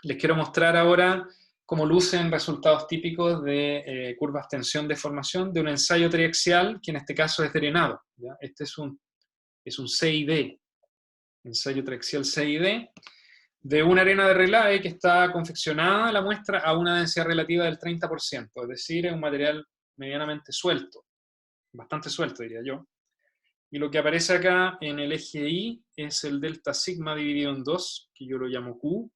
Les quiero mostrar ahora cómo lucen resultados típicos de curvas tensión-deformación de un ensayo triaxial, que en este caso es drenado, ¿ya? Este es un CID, ensayo triaxial CID, de una arena de Rayleigh que está confeccionada la muestra a una densidad relativa del 30%, es decir, es un material medianamente suelto, bastante suelto diría yo. Y lo que aparece acá en el eje Y es el delta sigma dividido en 2, que yo lo llamo Q,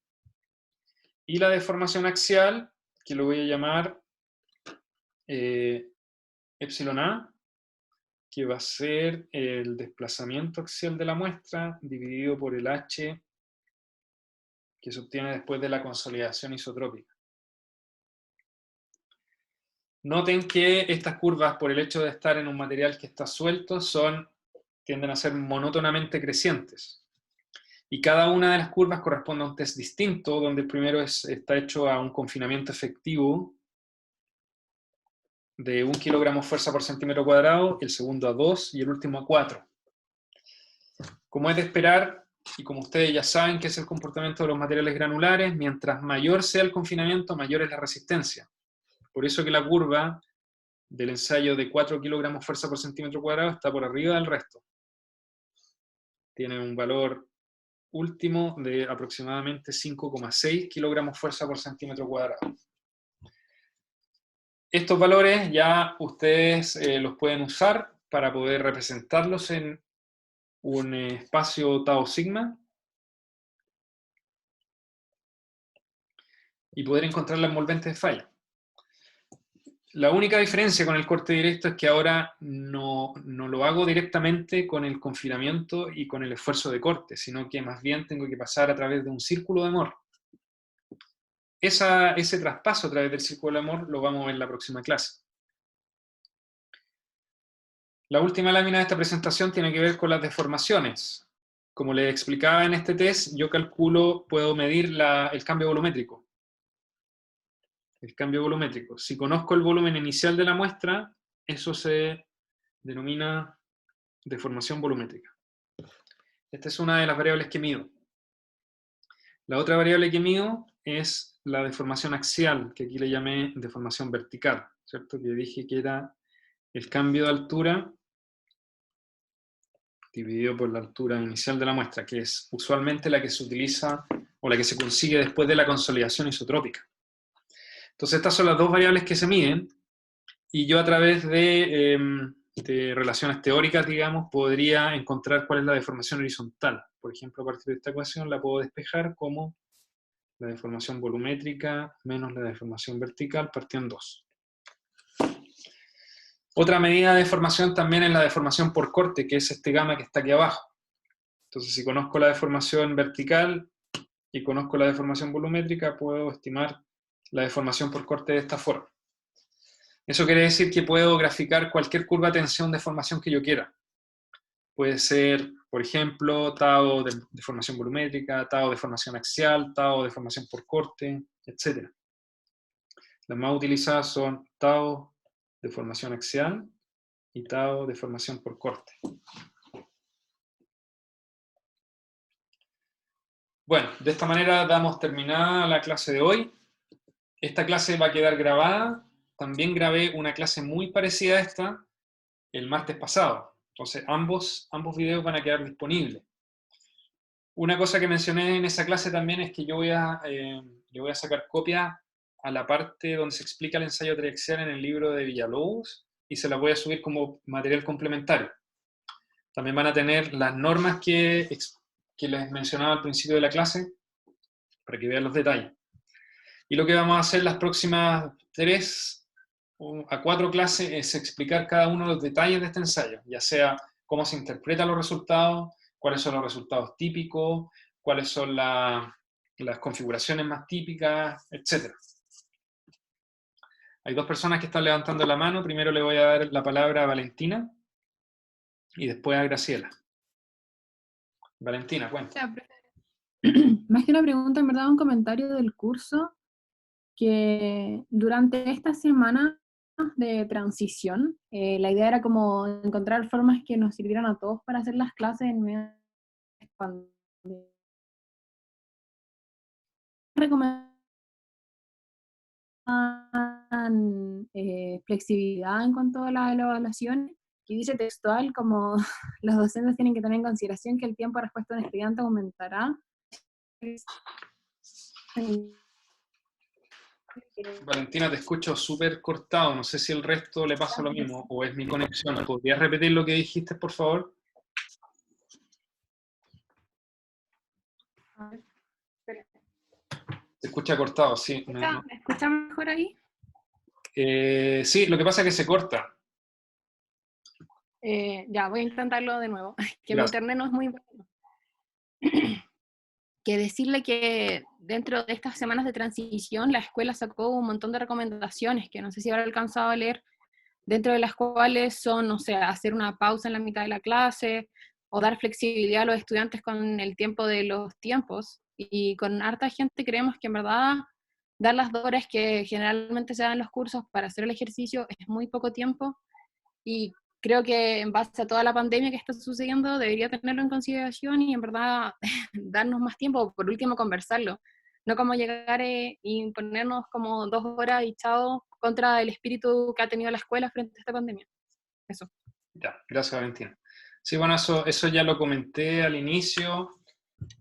y la deformación axial, que lo voy a llamar epsilon A, que va a ser el desplazamiento axial de la muestra dividido por el H que se obtiene después de la consolidación isotrópica. Noten que estas curvas, por el hecho de estar en un material que está suelto, tienden a ser monótonamente crecientes. Y cada una de las curvas corresponde a un test distinto, donde el primero está hecho a un confinamiento efectivo de 1 kilogramo fuerza por centímetro cuadrado, el segundo a 2 y el último a 4. Como es de esperar, y como ustedes ya saben que es el comportamiento de los materiales granulares, mientras mayor sea el confinamiento, mayor es la resistencia. Por eso que la curva del ensayo de 4 kilogramos fuerza por centímetro cuadrado está por arriba del resto. Tiene un valor último de aproximadamente 5,6 kilogramos fuerza por centímetro cuadrado. Estos valores ya ustedes los pueden usar para poder representarlos en un espacio tau sigma y poder encontrar la envolvente de falla. La única diferencia con el corte directo es que ahora no lo hago directamente con el confinamiento y con el esfuerzo de corte, sino que más bien tengo que pasar a través de un círculo de Mohr. Ese traspaso a través del círculo de Mohr lo vamos a ver en la próxima clase. La última lámina de esta presentación tiene que ver con las deformaciones. Como les explicaba en este test, yo puedo medir el cambio volumétrico. el cambio volumétrico. Si conozco el volumen inicial de la muestra, eso se denomina deformación volumétrica. Esta es una de las variables que mido. La otra variable que mido es la deformación axial, que aquí le llamé deformación vertical, ¿cierto? Que dije que era el cambio de altura dividido por la altura inicial de la muestra, que es usualmente la que se utiliza o la que se consigue después de la consolidación isotrópica. Entonces estas son las dos variables que se miden, y yo a través de relaciones teóricas, digamos, podría encontrar cuál es la deformación horizontal. Por ejemplo, a partir de esta ecuación la puedo despejar como la deformación volumétrica menos la deformación vertical partido en 2. Otra medida de deformación también es la deformación por corte, que es este gamma que está aquí abajo. Entonces, si conozco la deformación vertical y conozco la deformación volumétrica, puedo estimar la deformación por corte de esta forma. Eso quiere decir que puedo graficar cualquier curva de tensión de formación que yo quiera. Puede ser, por ejemplo, tau de deformación volumétrica, tau de deformación axial, tau de deformación por corte, etc. Las más utilizadas son tau de deformación axial y tau de deformación por corte. Bueno, de esta manera damos terminada la clase de hoy. Esta clase va a quedar grabada. También grabé una clase muy parecida a esta el martes pasado. Entonces, ambos videos van a quedar disponibles. Una cosa que mencioné en esa clase también es que yo le voy a sacar copia a la parte donde se explica el ensayo triaxial en el libro de Villalobos y se la voy a subir como material complementario. También van a tener las normas que les mencionaba al principio de la clase para que vean los detalles. Y lo que vamos a hacer las próximas 3 a 4 clases es explicar cada uno de los detalles de este ensayo, ya sea cómo se interpretan los resultados, cuáles son los resultados típicos, cuáles son las configuraciones más típicas, etc. Hay 2 personas que están levantando la mano. Primero le voy a dar la palabra a Valentina y después a Graciela. Valentina, cuenta. Más que una pregunta, en verdad un comentario del curso, que durante esta semana de transición, la idea era como encontrar formas que nos sirvieran a todos para hacer las clases en medio de pandemia. Flexibilidad en cuanto a la evaluación, y dice textual como los docentes tienen que tener en consideración que el tiempo de respuesta de un estudiante aumentará. Valentina, te escucho súper cortado, no sé si el resto le pasa lo mismo o es mi conexión. ¿Podrías repetir lo que dijiste, por favor? A ver, espera. Se escucha cortado, sí. ¿Me escucha mejor ahí? Sí, lo que pasa es que se corta. Ya, voy a intentarlo de nuevo, que Gracias. mi internet no es muy bueno. Que decirle que dentro de estas semanas de transición, la escuela sacó un montón de recomendaciones, que no sé si habrá alcanzado a leer, dentro de las cuales son, o sea, hacer una pausa en la mitad de la clase, o dar flexibilidad a los estudiantes con el tiempo de los tiempos, y con harta gente creemos que en verdad dar las 2 horas que generalmente se dan en los cursos para hacer el ejercicio es muy poco tiempo, y creo que en base a toda la pandemia que está sucediendo debería tenerlo en consideración y en verdad darnos más tiempo, por último conversarlo, no como llegar y imponernos como 2 horas y chao contra el espíritu que ha tenido la escuela frente a esta pandemia. Eso. Ya, gracias, Valentina. Sí, bueno, eso ya lo comenté al inicio.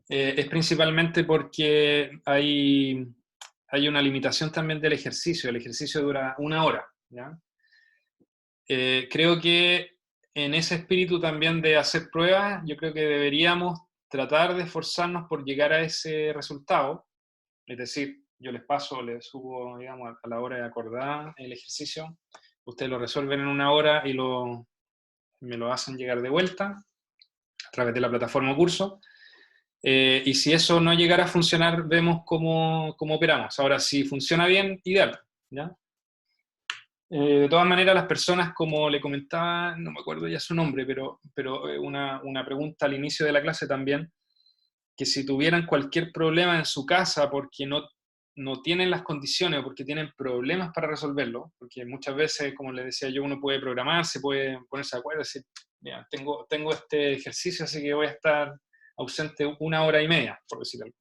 Es principalmente porque hay una limitación también del ejercicio. El ejercicio dura 1 hora, ¿ya? Creo que en ese espíritu también de hacer pruebas, yo creo que deberíamos tratar de esforzarnos por llegar a ese resultado. Es decir, yo les subo, digamos, a la hora de acordar el ejercicio. Ustedes lo resuelven en 1 hora y me lo hacen llegar de vuelta a través de la plataforma curso. Y si eso no llegara a funcionar, vemos cómo operamos. Ahora, si funciona bien, ideal, ¿ya? De todas maneras, las personas, como le comentaba, no me acuerdo ya su nombre, pero una pregunta al inicio de la clase también, que si tuvieran cualquier problema en su casa porque no no tienen las condiciones o porque tienen problemas para resolverlo, porque muchas veces, como les decía yo, uno puede programar, se puede ponerse de acuerdo y decir, mira, tengo este ejercicio, así que voy a estar ausente 1 hora y media, por decir algo.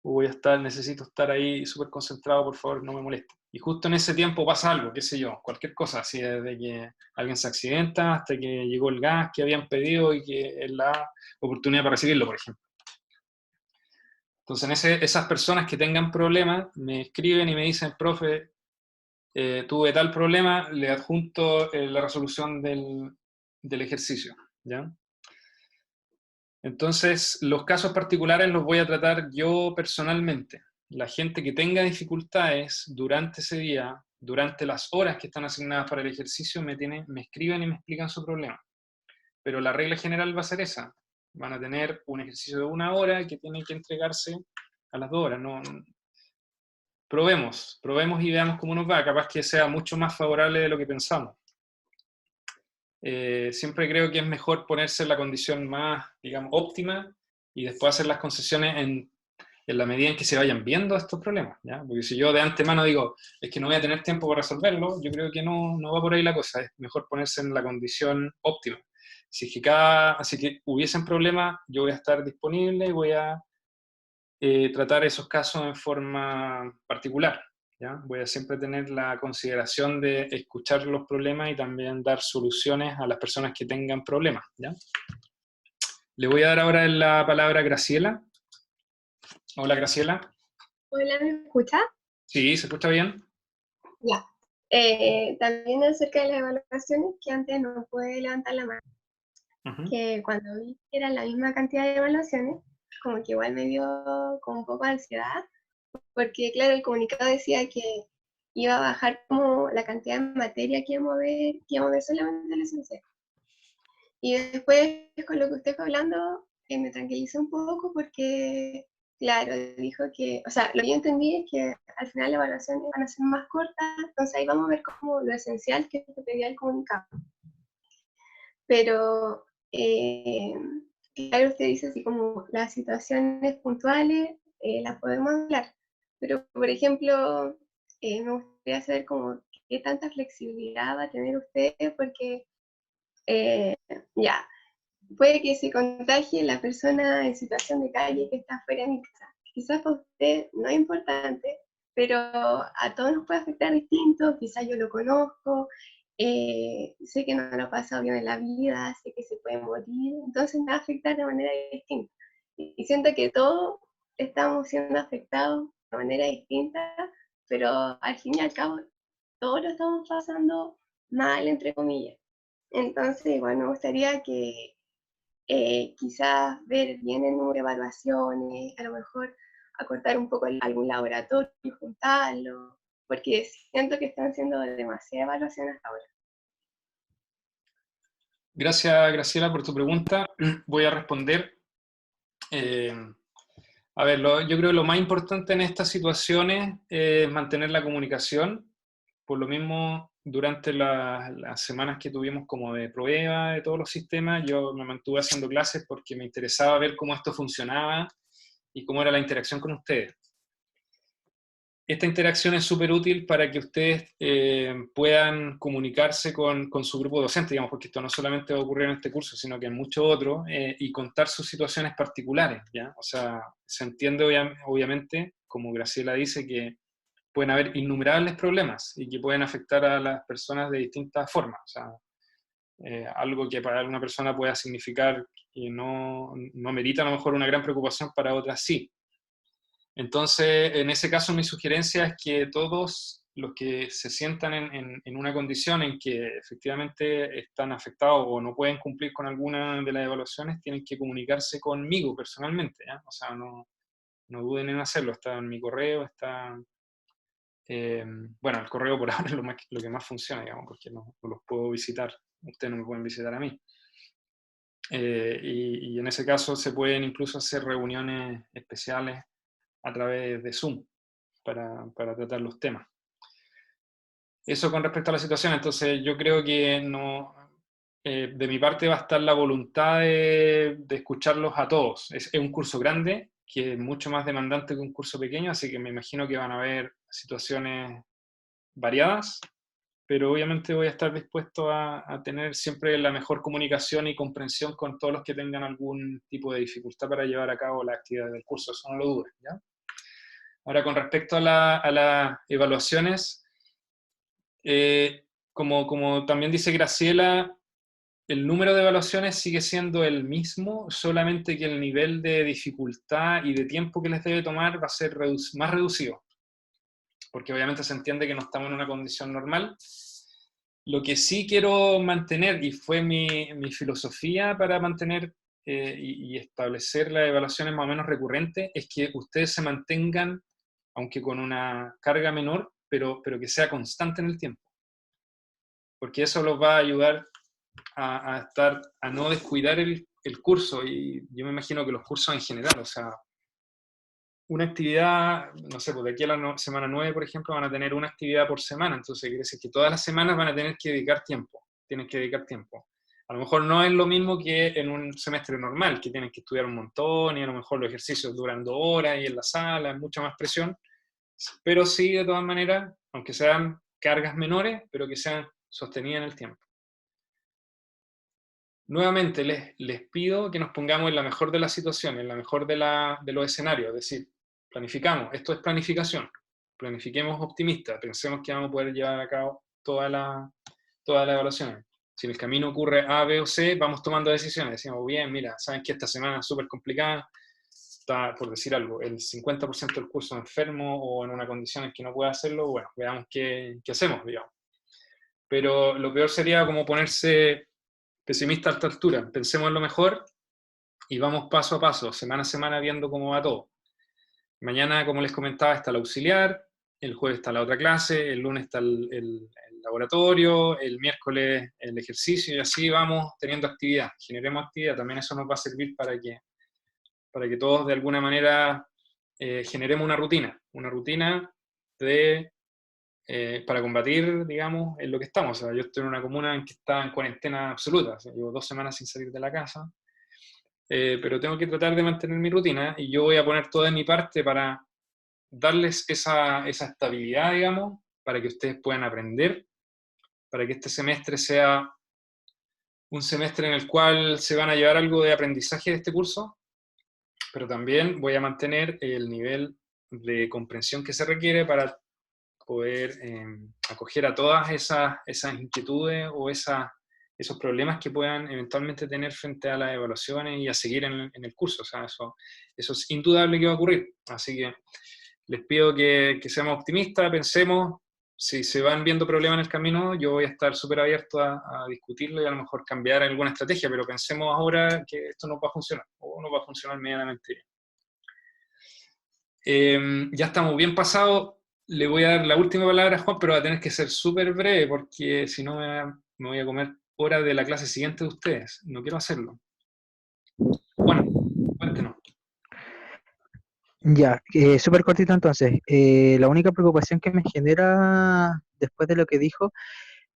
O necesito estar ahí súper concentrado, por favor, no me moleste. Y justo en ese tiempo pasa algo, qué sé yo, cualquier cosa, así desde que alguien se accidenta hasta que llegó el gas que habían pedido y que es la oportunidad para recibirlo, por ejemplo. Entonces, esas personas que tengan problemas me escriben y me dicen, profe, tuve tal problema, le adjunto la resolución del ejercicio, ¿ya? Entonces, los casos particulares los voy a tratar yo personalmente. La gente que tenga dificultades durante ese día, durante las horas que están asignadas para el ejercicio, me escriben y me explican su problema. Pero la regla general va a ser esa. Van a tener un ejercicio de 1 hora que tiene que entregarse a las 2 horas. Probemos y veamos cómo nos va. Capaz que sea mucho más favorable de lo que pensamos. Siempre creo que es mejor ponerse en la condición más, digamos, óptima y después hacer las concesiones en la medida en que se vayan viendo estos problemas, ¿ya? Porque si yo de antemano digo, es que no voy a tener tiempo para resolverlo, yo creo que no va por ahí la cosa. Es mejor ponerse en la condición óptima. Si es que hubiesen problemas, yo voy a estar disponible y voy a tratar esos casos en forma particular, ¿ya? Voy a siempre tener la consideración de escuchar los problemas y también dar soluciones a las personas que tengan problemas, ¿ya? Le voy a dar ahora la palabra a Graciela. Hola, Graciela. Hola, ¿me escucha? Sí, ¿se escucha bien? Ya. También acerca de las evaluaciones, que antes no pude levantar la mano, que cuando vi que eran la misma cantidad de evaluaciones, como que igual me dio como un poco de ansiedad, porque claro, el comunicado decía que iba a bajar como la cantidad de materia que íbamos a ver solamente la esencial. Y después, con lo que usted fue hablando, me tranquilicé un poco porque, claro, dijo que, o sea, lo que yo entendí es que al final las evaluaciones van a ser más cortas, entonces ahí vamos a ver como lo esencial que te pedía el comunicado. Pero, claro, usted dice así como las situaciones puntuales las podemos hablar, pero, por ejemplo, me gustaría saber como qué tanta flexibilidad va a tener usted, porque ya, puede que se contagie la persona en situación de calle que está fuera de mi casa. Quizás para usted no es importante, pero a todos nos puede afectar distinto, quizás yo lo conozco, sé que no lo ha pasado bien en la vida, sé que se puede morir, entonces me va a afectar de manera distinta. Y siento que todos estamos siendo afectados de manera distinta, pero al fin y al cabo todos lo estamos pasando mal, entre comillas. Entonces, igual me gustaría que quizás ver bien el número de evaluaciones, a lo mejor acortar un poco algún laboratorio y juntarlo, porque siento que están siendo demasiadas evaluaciones hasta ahora. Gracias, Graciela, por tu pregunta. Voy a responder. A ver, yo creo que lo más importante en estas situaciones es mantener la comunicación. Por lo mismo, durante las semanas que tuvimos como de prueba de todos los sistemas, yo me mantuve haciendo clases porque me interesaba ver cómo esto funcionaba y cómo era la interacción con ustedes. Esta interacción es súper útil para que ustedes puedan comunicarse con su grupo docente, digamos, porque esto no solamente va a ocurrir en este curso, sino que en muchos otros, y contar sus situaciones particulares, ¿ya? O sea, se entiende obviamente, como Graciela dice, que pueden haber innumerables problemas y que pueden afectar a las personas de distintas formas. O sea, algo que para alguna persona pueda significar que no merita a lo mejor una gran preocupación, para otras sí. Entonces, en ese caso, mi sugerencia es que todos los que se sientan en una condición en que efectivamente están afectados o no pueden cumplir con alguna de las evaluaciones, tienen que comunicarse conmigo personalmente, ¿ya? O sea, no duden en hacerlo. Está en mi correo, está... bueno, el correo por ahora es lo que más funciona, digamos, porque no los puedo visitar. Ustedes no me pueden visitar a mí. Y en ese caso se pueden incluso hacer reuniones especiales a través de Zoom para tratar los temas. Eso con respecto a la situación. Entonces yo creo que de mi parte va a estar la voluntad de escucharlos a todos. Es un curso grande, que es mucho más demandante que un curso pequeño, así que me imagino que van a haber situaciones variadas, pero obviamente voy a estar dispuesto a tener siempre la mejor comunicación y comprensión con todos los que tengan algún tipo de dificultad para llevar a cabo la actividad del curso, eso no lo dudes, ¿ya? Ahora, con respecto a las evaluaciones, como también dice Graciela, el número de evaluaciones sigue siendo el mismo, solamente que el nivel de dificultad y de tiempo que les debe tomar va a ser más reducido, porque obviamente se entiende que no estamos en una condición normal. Lo que sí quiero mantener, y fue mi filosofía para mantener y establecer las evaluaciones más o menos recurrentes, es que ustedes se mantengan, aunque con una carga menor, pero que sea constante en el tiempo. Porque eso los va a ayudar a no descuidar el curso, y yo me imagino que los cursos en general, o sea, una actividad, no sé, pues de aquí a la semana 9, por ejemplo, van a tener una actividad por semana, entonces quiere decir que todas las semanas van a tener que dedicar tiempo, tienen que dedicar tiempo. A lo mejor no es lo mismo que en un semestre normal, que tienen que estudiar un montón, y a lo mejor los ejercicios duran 2 horas, y en la sala es mucha más presión, pero sí, de todas maneras, aunque sean cargas menores, pero que sean sostenidas en el tiempo. Nuevamente les pido que nos pongamos en la mejor de las situaciones, en la mejor de los escenarios, es decir, planificamos, esto es planificación, planifiquemos optimistas, pensemos que vamos a poder llevar a cabo todas las evaluaciones. Si en el camino ocurre A, B o C, vamos tomando decisiones, decimos, bien, mira, saben que esta semana es súper complicada, está, por decir algo, el 50% del curso enfermo o en una condición en que no puede hacerlo, bueno, veamos qué hacemos, digamos. Pero lo peor sería como ponerse pesimista a esta altura, pensemos en lo mejor y vamos paso a paso, semana a semana, viendo cómo va todo. Mañana, como les comentaba, está el auxiliar, el jueves está la otra clase, el lunes está el laboratorio, el miércoles el ejercicio, y así vamos teniendo actividad. Generemos actividad, también eso nos va a servir para que todos de alguna manera generemos una rutina para combatir, digamos, en lo que estamos. O sea, yo estoy en una comuna en que está en cuarentena absoluta, o sea, llevo 2 semanas sin salir de la casa, pero tengo que tratar de mantener mi rutina, y yo voy a poner todo de mi parte para darles esa estabilidad, digamos, para que ustedes puedan aprender, para que este semestre sea un semestre en el cual se van a llevar algo de aprendizaje de este curso, pero también voy a mantener el nivel de comprensión que se requiere para poder acoger a todas esas inquietudes o esos problemas que puedan eventualmente tener frente a las evaluaciones y a seguir en el curso. O sea, eso es indudable que va a ocurrir. Así que les pido que seamos optimistas, pensemos, si se van viendo problemas en el camino, yo voy a estar súper abierto a discutirlo y a lo mejor cambiar alguna estrategia, pero pensemos ahora que esto no va a funcionar, o no va a funcionar medianamente bien. Ya estamos bien pasados. Le voy a dar la última palabra a Juan, pero va a tener que ser súper breve, porque si no me voy a comer horas de la clase siguiente de ustedes. No quiero hacerlo. Juan, cuéntenos. Ya, súper cortito entonces. La única preocupación que me genera después de lo que dijo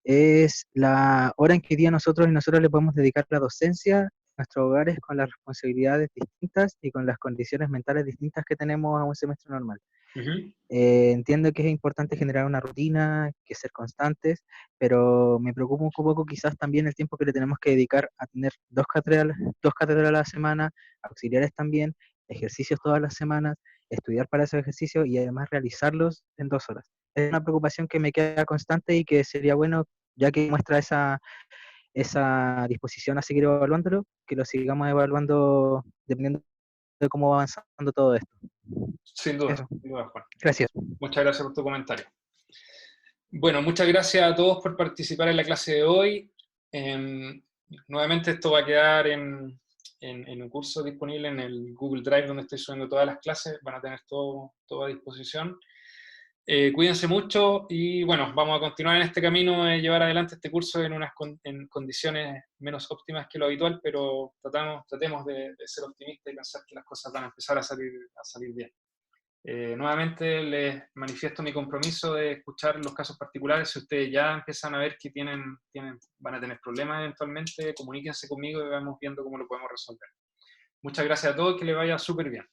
es la hora en que día nosotros y nosotros le podemos dedicar la docencia a nuestros hogares, con las responsabilidades distintas y con las condiciones mentales distintas que tenemos a un semestre normal. Entiendo que es importante generar una rutina, que ser constantes, pero me preocupa un poco quizás también el tiempo que le tenemos que dedicar a tener 2 cátedras a la semana, auxiliares también, ejercicios todas las semanas, estudiar para esos ejercicios y además realizarlos en 2 horas. Es una preocupación que me queda constante y que sería bueno, ya que muestra esa disposición a seguir evaluándolo, que lo sigamos evaluando dependiendo de cómo va avanzando todo esto. Sin duda, Eso. sin duda, Juan. Gracias. Muchas gracias por tu comentario. Bueno, muchas gracias a todos por participar en la clase de hoy. Nuevamente esto va a quedar en un curso disponible en el Google Drive, donde estoy subiendo todas las clases. Van a tener todo a disposición. Cuídense mucho y bueno, vamos a continuar en este camino de llevar adelante este curso en condiciones menos óptimas que lo habitual, pero tratemos de ser optimistas y pensar que las cosas van a empezar a salir bien. Nuevamente les manifiesto mi compromiso de escuchar los casos particulares. Si ustedes ya empiezan a ver que van a tener problemas eventualmente, comuníquense conmigo y vamos viendo cómo lo podemos resolver. Muchas gracias a todos, que les vaya súper bien.